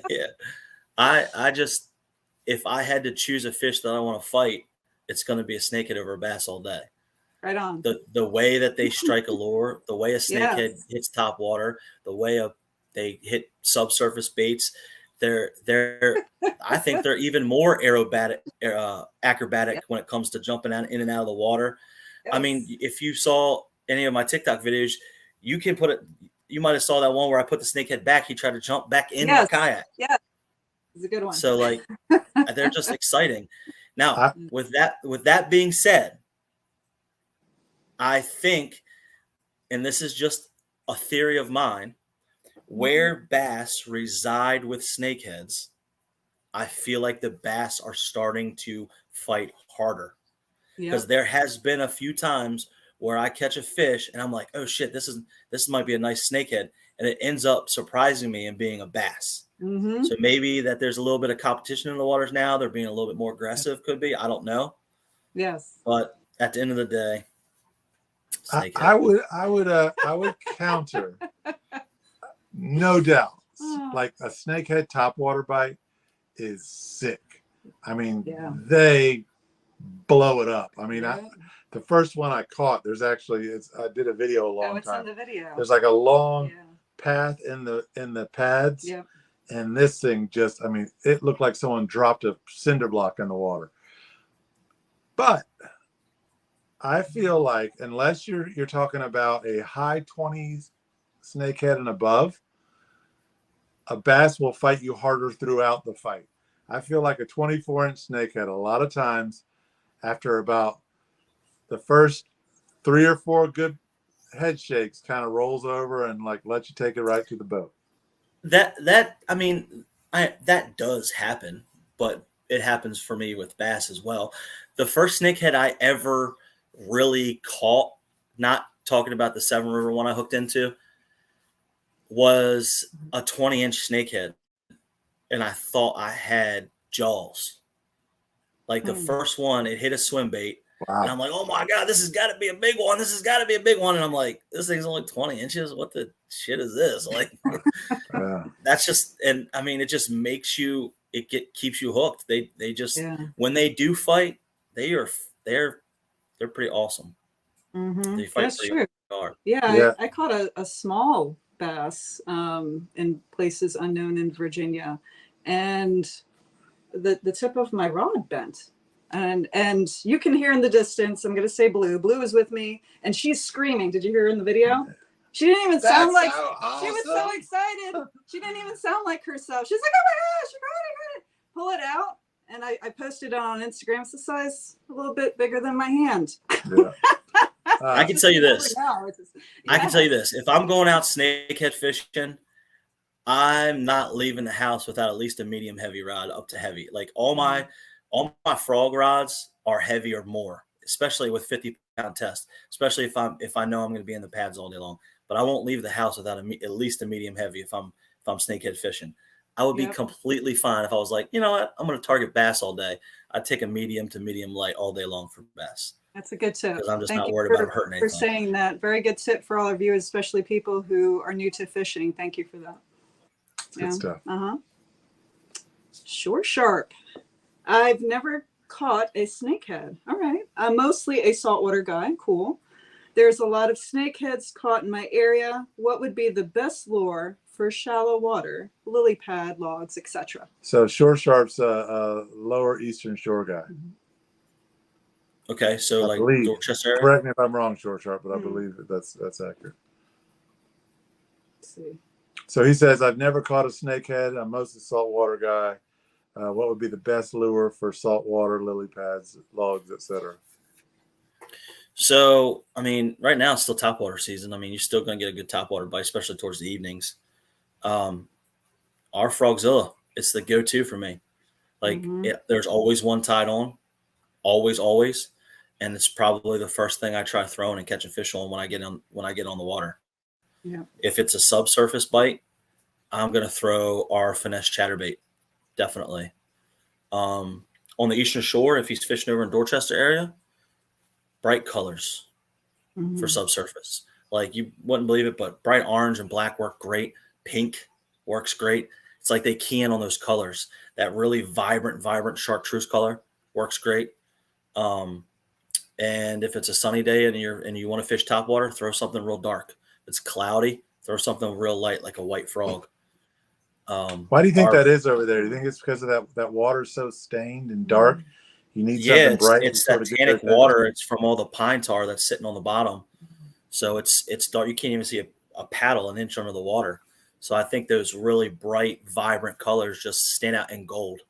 yeah. I just, if I had to choose a fish that I want to fight, it's going to be a snakehead over a bass all day. Right on. The way that they strike a lure, the way a snakehead Yes. hits top water, the way they hit subsurface baits, they're I think they're even more acrobatic Yep. when it comes to jumping out in and out of the water. Yes. I mean, if you saw any of my TikTok videos, you can put it. You might have saw that one where I put the snakehead back. He tried to jump back in the kayak. Yeah, it's a good one. So like, they're just exciting. Now, I- with that being said, I think, and this is just a theory of mine, where bass reside with snakeheads, I feel like the bass are starting to fight harder. Because Yep. there has been a few times where I catch a fish and I'm like, oh shit, this might be a nice snakehead, and it ends up surprising me and being a bass. Mm-hmm. So maybe that there's a little bit of competition in the waters now. They're being a little bit more aggressive. Could be. I don't know. Yes. But at the end of the day, I would counter, no doubt. Oh. Like a snakehead topwater bite is sick. I mean, Yeah. they blow it up. I mean, Yeah. the first one I caught, there's actually, I did a video a long it's time. in the video. There's like a long Yeah. path in the pads. Yep. And this thing just, I mean, it looked like someone dropped a cinder block in the water. But I feel like unless you're talking about a high 20s snakehead and above, a bass will fight you harder throughout the fight. I feel like a 24-inch snakehead a lot of times, after about the first 3 or 4 good head shakes, kind of rolls over and like lets you take it right to the boat. That does happen, but it happens for me with bass as well. The first snakehead I ever really caught, not talking about the Seven River one I hooked into, was a 20-inch snakehead, and I thought I had jaws. Like the first one, it hit a swim bait. Wow. And I'm like, oh my God, this has got to be a big one. This has got to be a big one. And I'm like, this thing's only 20 inches. What the shit is this? Like, that's just, and I mean, it just makes you, keeps you hooked. They just, when they do fight, they're pretty awesome. Mm-hmm. They fight That's pretty true. hard. Yeah. I caught a small bass in places unknown in Virginia, and the tip of my rod bent. And you can hear in the distance, I'm going to say Blue. Blue is with me, and she's screaming. Did you hear her in the video? She didn't even sound like, awesome. She was so excited. She didn't even sound like herself. She's like, oh my gosh, you're right. Pull it out. And I posted it on Instagram. It's the size a little bit bigger than my hand. Yeah. I can tell you this. Yeah. I can tell you this. If I'm going out snakehead fishing, I'm not leaving the house without at least a medium heavy rod up to heavy. Like all my frog rods are heavy or more, especially with 50-pound test, especially if I know I'm going to be in the pads all day long. But I won't leave the house without at least a medium heavy if I'm snakehead fishing. I would be completely fine if I was like, you know what, I'm going to target bass all day. I'd take a medium to medium light all day long for bass. That's a good tip. Because I'm just not worried about hurting anything. For saying that. Very good tip for all our viewers, especially people who are new to fishing. Thank you for that. Good stuff. Sure sharp. I've never caught a snakehead. All right. I'm mostly a saltwater guy. Cool. There's a lot of snakeheads caught in my area. What would be the best lure for shallow water, lily pad, logs, etc.? So Shore Sharp's a lower eastern shore guy. Okay, so like Dorchester area? Correct me if I'm wrong, Shore Sharp, but I believe that's accurate. Let's see. So he says, I've never caught a snakehead. I'm mostly saltwater guy. What would be the best lure for saltwater, lily pads, logs, etc.? So, I mean, right now it's still topwater season. I mean, you're still going to get a good topwater bite, especially towards the evenings. Our Frogzilla, it's the go-to for me. Like, there's always one tied on, always, and it's probably the first thing I try throwing and catch a fish on when I get on the water. Yeah. If it's a subsurface bite, I'm going to throw our Finesse Chatterbait, definitely. On the Eastern Shore, if he's fishing over in Dorchester area, bright colors for subsurface. Like, you wouldn't believe it, but bright orange and black work great. Pink works great. It's like they key in on those colors. That really vibrant chartreuse color works great. And if it's a sunny day and you want to fish topwater, throw something real dark. If it's cloudy, throw something real light like a white frog. Why do you think that is over there? Do you think it's because of that water's so stained and dark? You need something bright. It's that tannic water. It's from all the pine tar that's sitting on the bottom. So it's dark. You can't even see a paddle an inch under the water. So I think those really bright, vibrant colors just stand out in gold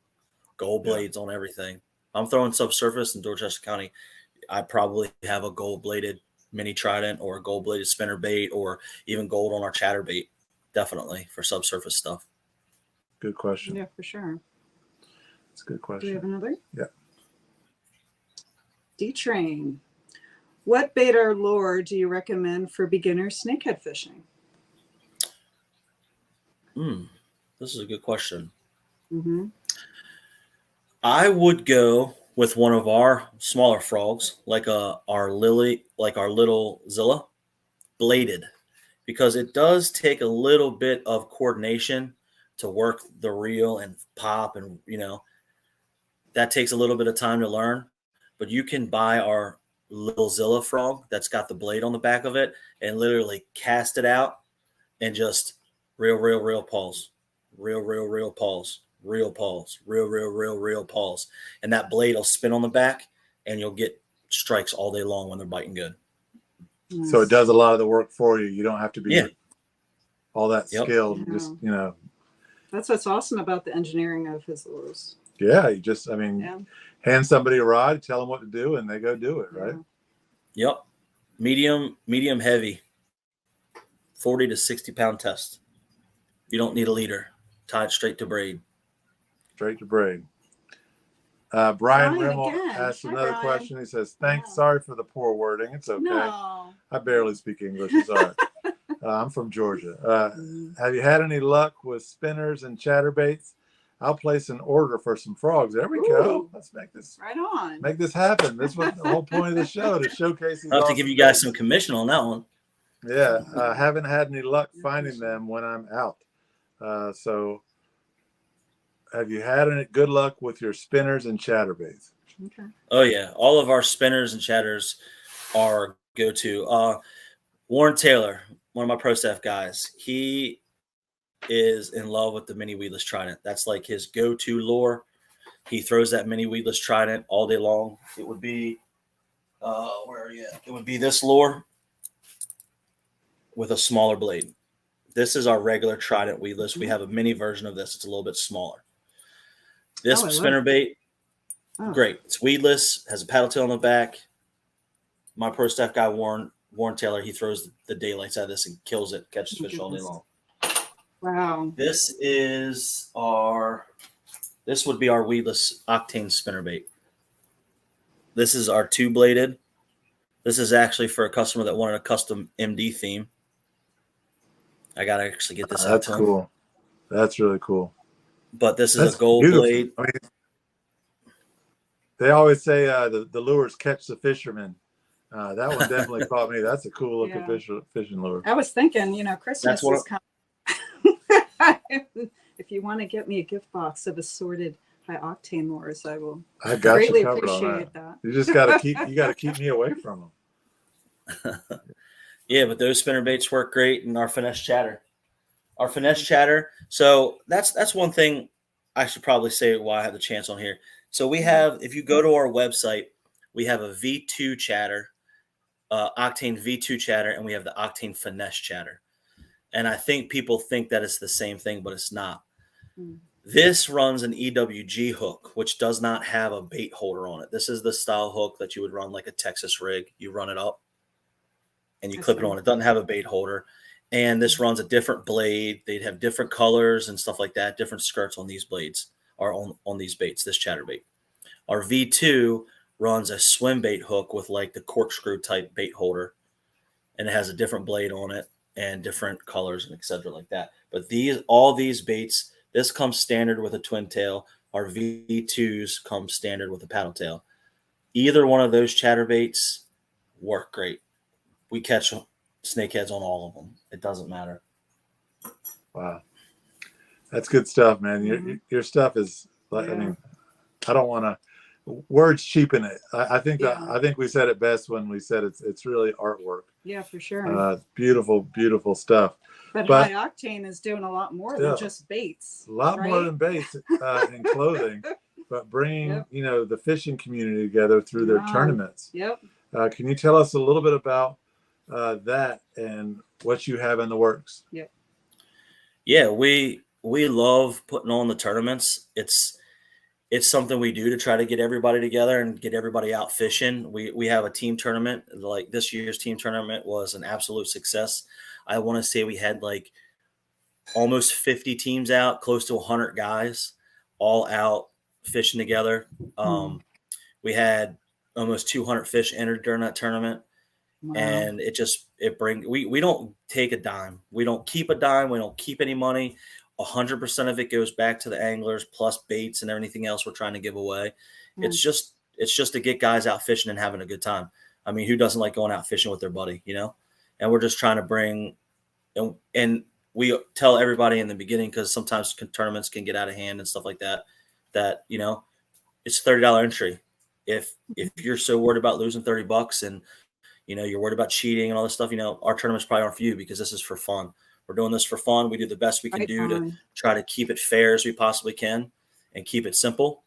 blades on everything. I'm throwing subsurface in Dorchester County. I probably have a gold-bladed mini trident or a gold-bladed spinner bait or even gold on our chatterbait, definitely, for subsurface stuff. Good question. Yeah, for sure. That's a good question. Do we have another? Yeah. D-Train. What bait or lure do you recommend for beginner snakehead fishing? This is a good question. Mm-hmm. I would go with one of our smaller frogs, like our Lily, like our little Zilla, bladed, because it does take a little bit of coordination to work the reel and pop, and that takes a little bit of time to learn. But you can buy our little Zilla frog that's got the blade on the back of it and literally cast it out and just reel pulse, reel pulse, reel pulse, reel pulse, and that blade will spin on the back, and you'll get strikes all day long when they're biting good. Nice. So it does a lot of the work for you. You don't have to be all that skilled. Yeah. Just That's what's awesome about the engineering of his lures. Yeah, you just hand somebody a rod, tell them what to do, and they go do it, right? Yep. Medium heavy, 40 to 60 pound test. You don't need a leader. Tie it straight to braid. Straight to braid. Brian Rimmel asked another question. He says, thanks. Sorry for the poor wording. It's okay. No. I barely speak English. It's all right. I'm from Georgia. Have you had any luck with spinners and chatterbaits? I'll place an order for some frogs. There we go. Let's make this right on. Make this happen. This was the whole point of the show, to showcase these. I'll have to give you guys some commission on that one. Yeah. Haven't had any luck finding them when I'm out. So have you had any good luck with your spinners and chatterbaits? Okay. Oh yeah. All of our spinners and chatters are go-to. Warren Taylor, one of my pro staff guys, he is in love with the mini weedless trident. That's like his go-to lure. He throws that mini weedless trident all day long. It would be where are you at? It would be this lure with a smaller blade. This is our regular trident weedless. We have a mini version of this. It's a little bit smaller. This spinnerbait, great. It's weedless, has a paddle tail on the back. My pro staff guy, Warren Taylor, he throws the daylights out of this and kills it, catches fish all day long. Wow. This would be our weedless octane spinnerbait. This is our 2-bladed. This is actually for a customer that wanted a custom MD theme. I got to actually get this out to him. That's cool. That's really cool. But this is a gold blade. I mean, they always say the lures catch the fisherman. That one definitely caught me. That's a cool looking fishing lure. I was thinking, Christmas is coming. If you want to get me a gift box of assorted high octane lures, I will. I got greatly you covered appreciate on that. that. You just got to keep me away from them. Yeah, but those spinnerbaits work great in our finesse chatter. Our finesse chatter. So that's one thing I should probably say while I have the chance on here. So we have, if you go to our website, we have a V2 chatter, Octane V2 chatter, and we have the Octane Finesse chatter. And I think people think that it's the same thing, but it's not. This runs an EWG hook, which does not have a bait holder on it. This is the style hook that you would run like a Texas rig. You run it up and you clip it on. It doesn't have a bait holder. And this runs a different blade. They'd have different colors and stuff like that, different skirts on these blades or on these baits, this chatterbait. Our V2 runs a swim bait hook with like the corkscrew type bait holder, and it has a different blade on it. and different colors and etc. like that. But all these baits, this comes standard with a twin tail. Our V2s come standard with a paddle tail. Either one of those chatterbaits work great. We catch snakeheads on all of them. It doesn't matter. Wow, that's good stuff, man. Your stuff is. I mean, I don't want to words cheapen it. I think I think we said it best when we said it's really artwork. Yeah, for sure. Beautiful, beautiful stuff. But High Octane is doing a lot more than just baits. A lot more than baits and clothing, but bringing the fishing community together through their tournaments. Yep. Can you tell us a little bit about that and what you have in the works? Yep. Yeah, we love putting on the tournaments. It's something we do to try to get everybody together and get everybody out fishing. We have a team tournament. Like this year's team tournament was an absolute success. I want to say we had like almost 50 teams out, close to 100 guys all out fishing together. We had almost 200 fish entered during that tournament. Wow. And we don't take a dime. We don't keep a dime. We don't keep any money. 100% of it goes back to the anglers plus baits and everything else we're trying to give away. It's just to get guys out fishing and having a good time. I mean, who doesn't like going out fishing with their buddy, And we're just trying to bring, and we tell everybody in the beginning, because sometimes tournaments can get out of hand and stuff like that, it's $30 entry. If you're so worried about losing $30 and, you're worried about cheating and all this stuff, our tournaments probably aren't for you, because this is for fun. We're doing this for fun. We do the best we can do to try to keep it fair as we possibly can and keep it simple.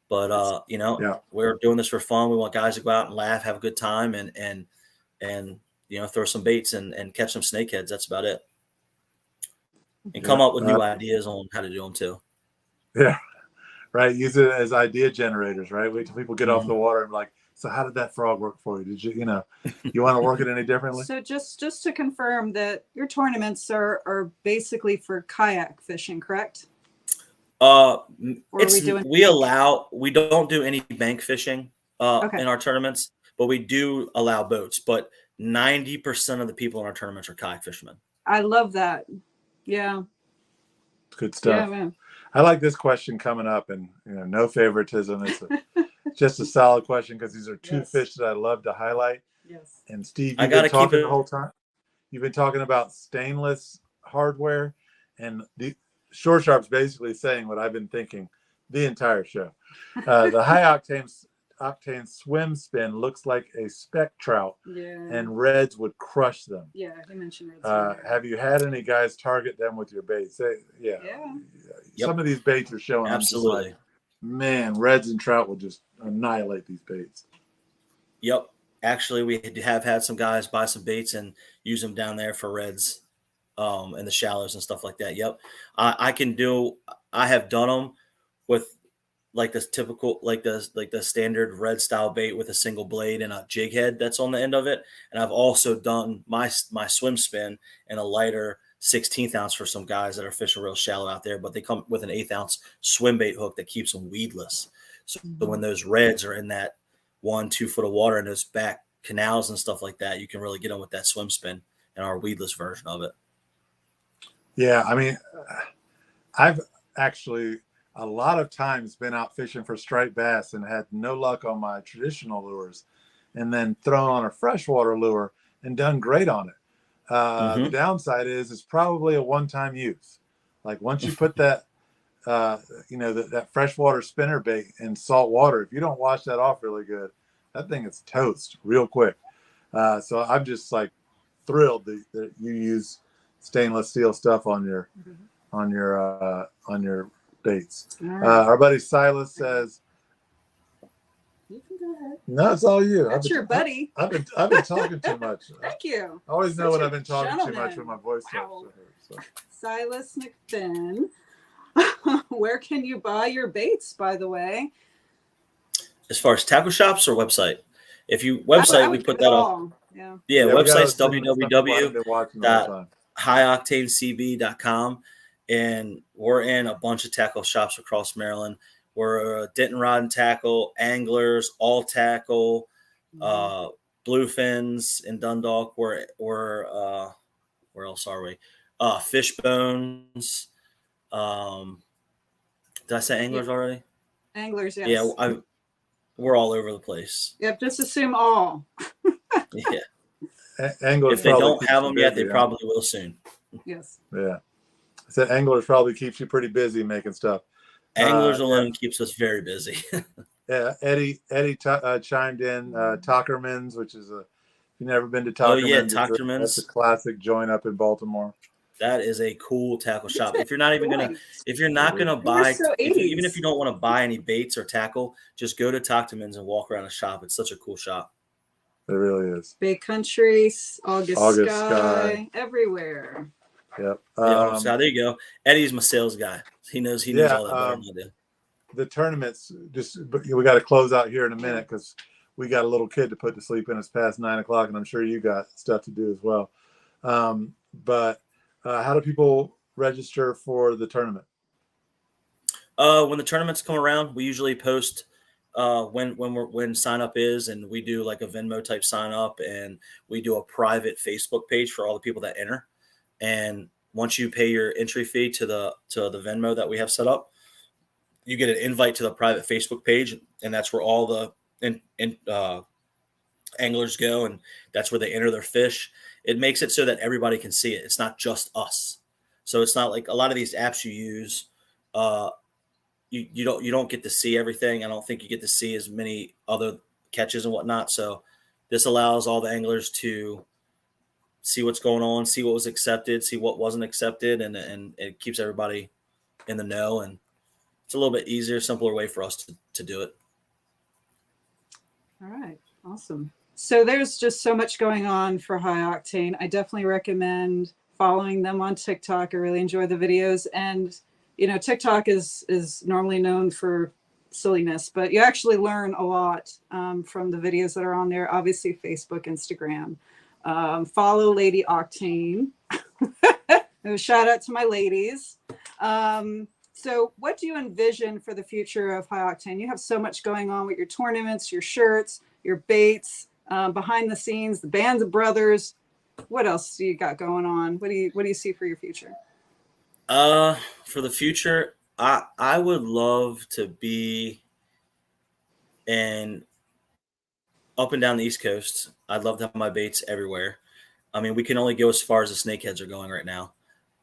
But, we're doing this for fun. We want guys to go out and laugh, have a good time, and throw some baits and catch some snakeheads. That's about it. And come up with new ideas on how to do them too. Yeah, right. Use it as idea generators, right? Wait till people get off the water and like, so how did that frog work for you? Did you want to work it any differently? So just to confirm that your tournaments are basically for kayak fishing, correct? We don't do any bank fishing in our tournaments, but we do allow boats. But 90% of the people in our tournaments are kayak fishermen. I love that. Yeah. Good stuff. Yeah, man. I like this question coming up, and no favoritism. It's just a solid question, because these are two fish that I love to highlight. Yes. And Steve, you've been talking the whole time. You've been talking about stainless hardware, and the Shore Sharp's basically saying what I've been thinking the entire show. The High Octane Swim Spin looks like a speck trout, and reds would crush them. Yeah, he mentioned reds. Have you had any guys target them with your baits? Some of these baits are showing. Absolutely. Like, man, reds and trout will just annihilate these baits. Yep. Actually, we have had some guys buy some baits and use them down there for reds in the shallows and stuff like that. Yep. I have done them with like this typical, like the standard red style bait with a single blade and a jig head that's on the end of it. And I've also done my swim spin in a lighter 16th ounce for some guys that are fishing real shallow out there, but they come with an 1/8 ounce swim bait hook that keeps them weedless. So when those reds are in that 1-2 foot of water in those back canals and stuff like that, you can really get them with that swim spin and our weedless version of it. Yeah. I mean, I've actually a lot of times been out fishing for striped bass and had no luck on my traditional lures, and then thrown on a freshwater lure and done great on it. The downside is it's probably a one-time use. Like once you put that, that freshwater spinner bait in salt water, if you don't wash that off really good, that thing is toast real quick. So I'm just like thrilled that you use stainless steel stuff on your baits. Right. Our buddy Silas says, "You can go ahead." No, it's all you. That's your buddy. I've been talking too much. Thank you. I always know when I've been talking too much when my voice starts to hurt. Silas McFinn, where can you buy your baits, by the way? As far as tackle shops or website? If you website, we put that up. Yeah, website's www.highoctanecb.com. And we're in a bunch of tackle shops across Maryland. We're Denton Rod and Tackle, Anglers, All Tackle, Bluefins in Dundalk. We're Where else are we? Fish bones. Did I say anglers already? Anglers, yes. Yeah, we're all over the place. Yep, just assume all. Yeah. Anglers If they probably don't keeps have you them yet, they busy, huh? probably will soon. Yes. Yeah. I said anglers probably keeps you pretty busy making stuff. Anglers alone keeps us very busy. Yeah, Eddie chimed in Talkerman's, which is if you've never been to Talkerman's, Oh yeah, that's a Talkerman's. classic joint up in Baltimore. That is a cool tackle shop. If you're not gonna They're buy, so even 80s. if you don't want to buy any baits or tackle, just go to Talkerman's and walk around the shop. It's such a cool shop. It really is. Bay Country, August August Sky, everywhere. Yep. Yeah, so there you go. Eddie's my sales guy. He knows all that better than I do. The tournaments, we got to close out here in a minute because we got a little kid to put to sleep and it's past 9 o'clock, and I'm sure you got stuff to do as well. But how do people register for the tournament? When the tournaments come around, we usually post when sign up is, and we do like a Venmo type sign up, and we do a private Facebook page for all the people that enter. And once you pay your entry fee to the Venmo that we have set up, you get an invite to the private Facebook page, and that's where all the anglers go, and that's where they enter their fish. It makes it so that everybody can see it. It's not just us. So it's not like a lot of these apps you use. You don't get to see everything. I don't think you get to see as many other catches and whatnot. So this allows all the anglers to see what's going on, see what was accepted, see what wasn't accepted, and it keeps everybody in the know. And it's a little bit easier, simpler way for us to do it. All right. Awesome. So there's just so much going on for High Octane. I definitely recommend following them on TikTok. I really enjoy the videos. And, TikTok is normally known for silliness, but you actually learn a lot from the videos that are on there. Obviously, Facebook, Instagram. Follow Lady Octane. Shout out to my ladies. So what do you envision for the future of High Octane? You have so much going on with your tournaments, your shirts, your baits, behind the scenes, the bands of brothers. What else do you got going on? What do you see for your future? For the future, I would love to be up and down the East Coast. I'd love to have my baits everywhere. I mean, we can only go as far as the snakeheads are going right now.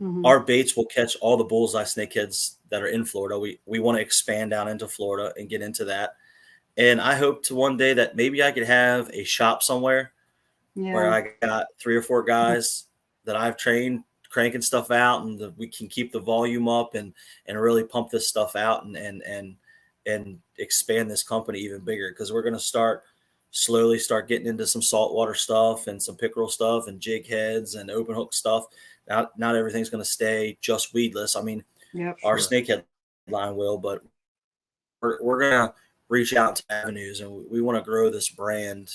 Mm-hmm. Our baits will catch all the bullseye snakeheads that are in Florida. We want to expand down into Florida and get into that. And I hope to one day that maybe I could have a shop somewhere where I got 3 or 4 guys that I've trained cranking stuff out, and we can keep the volume up and really pump this stuff out and expand this company even bigger, because we're going to slowly start getting into some saltwater stuff and some pickerel stuff and jig heads and open hook stuff. Not everything's going to stay just weedless. I mean, our snakehead line will, but we're going to reach out to avenues, and we want to grow this brand.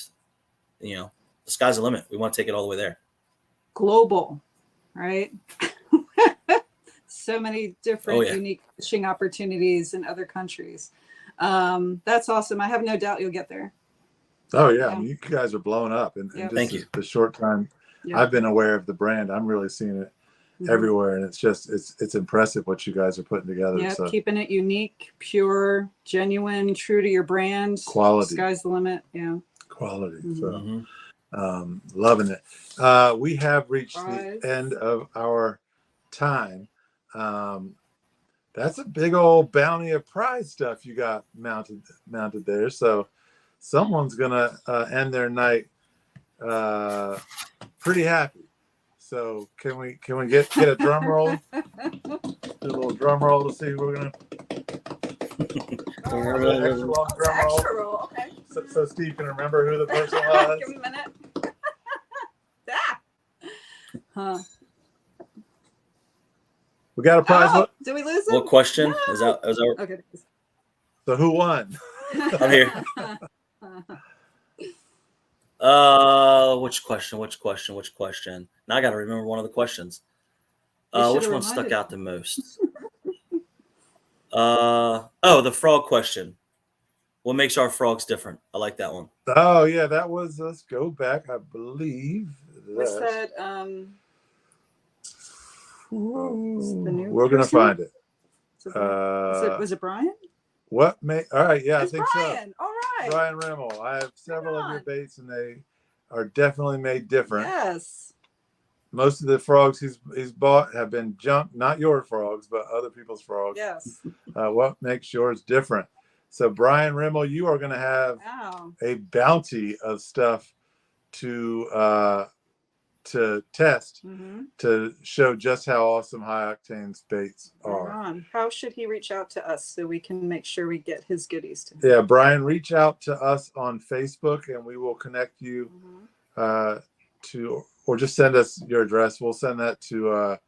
The sky's the limit. We want to take it all the way there. Global, right? So many different unique fishing opportunities in other countries. That's awesome. I have no doubt you'll get there. Oh yeah, I mean, you guys are blowing up, and Thank you. The short time I've been aware of the brand, I'm really seeing it everywhere, and it's impressive what you guys are putting together. Yeah, so. Keeping it unique, pure, genuine, true to your brand. Quality. Sky's the limit. Yeah. Quality. So loving it. We have reached the end of our time. That's a big old bounty of prize stuff you got mounted there. So someone's gonna end their night pretty happy. So can we get a drum roll? Do a little drum roll to see who we're gonna. Extra long drum roll. Okay. So Steve can remember who the person was. Give me a minute. We got a prize. Did we lose him? What question? No. Is that okay? So who won? I'm here. Which question? Now I got to remember one of the questions. Which one stuck out the most? The frog question. What makes our frogs different? I like that one. Oh yeah, that was. Let's go back. I believe. What's that? We're gonna find it. Was it Brian? What may? All right, yeah, It's I think Brian. so. All right. Brian Rimmel. I have several of your baits, and they are definitely made different. Yes. Most of the frogs he's bought have been junk, not your frogs, but other people's frogs. Yes. What makes yours different? So, Brian Rimmel, you are going to have a bounty of stuff to test to show just how awesome High Octane's baits are. How should he reach out to us so we can make sure we get his goodies to him? Yeah, Brian, reach out to us on Facebook and we will connect you or just send us your address. We'll send that to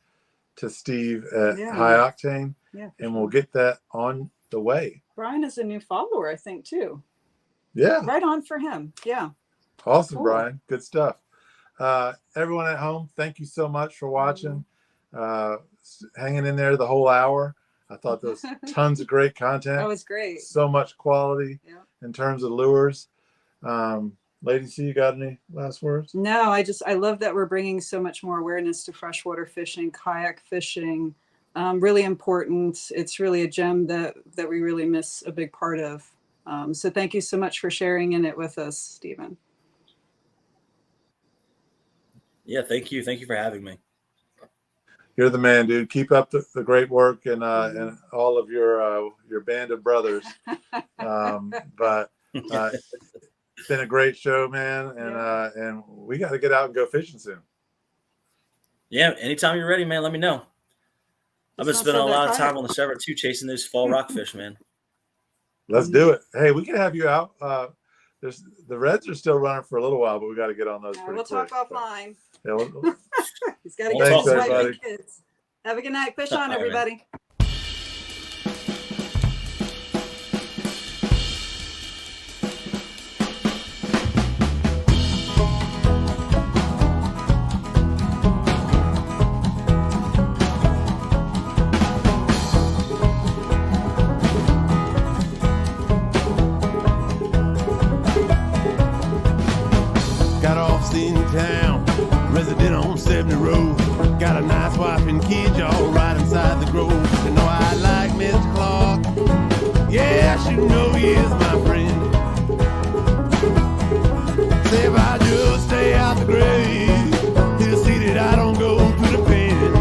Steve at High Octane, and we'll get that on the way. Brian is a new follower, I think, too. Yeah. Right on for him. Yeah. Awesome, cool. Brian. Good stuff. Everyone at home, thank you so much for watching. Hanging in there the whole hour. I thought there was tons of great content. That was great. So much quality in terms of lures. Lady C, you got any last words? No, I love that we're bringing so much more awareness to freshwater fishing, kayak fishing. Really important. It's really a gem that we really miss a big part of. So thank you so much for sharing in it with us, Stephen. Yeah, thank you. Thank you for having me. You're the man, dude. Keep up the great work and all of your band of brothers. It's been a great show, man, and we got to get out and go fishing soon. Yeah, anytime you're ready, man, let me know. I've been spending a lot of time on the server too, chasing those fall rockfish, man. Let's do it. Hey, we can have you out. The Reds are still running for a little while, but we got to get on those. We'll talk offline. Yeah, he's got to get his wife and kids. Have a good night. Fish on, everybody. Resident on 70 Road. Got a nice wife and kids, y'all, right inside the grove. You know I like Mr. Clark. Yeah, I should know he is my friend. Say if I just stay out the grave, he'll see that I don't go through the pen.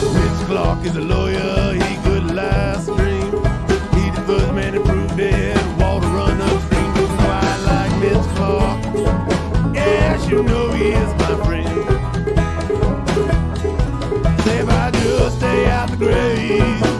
Mr. Clark is a lawyer, he could lie stream. He the first man to prove that water run upstream. That's why I like Mr. Clark. You know he is my friend. Say if I just stay out the grave.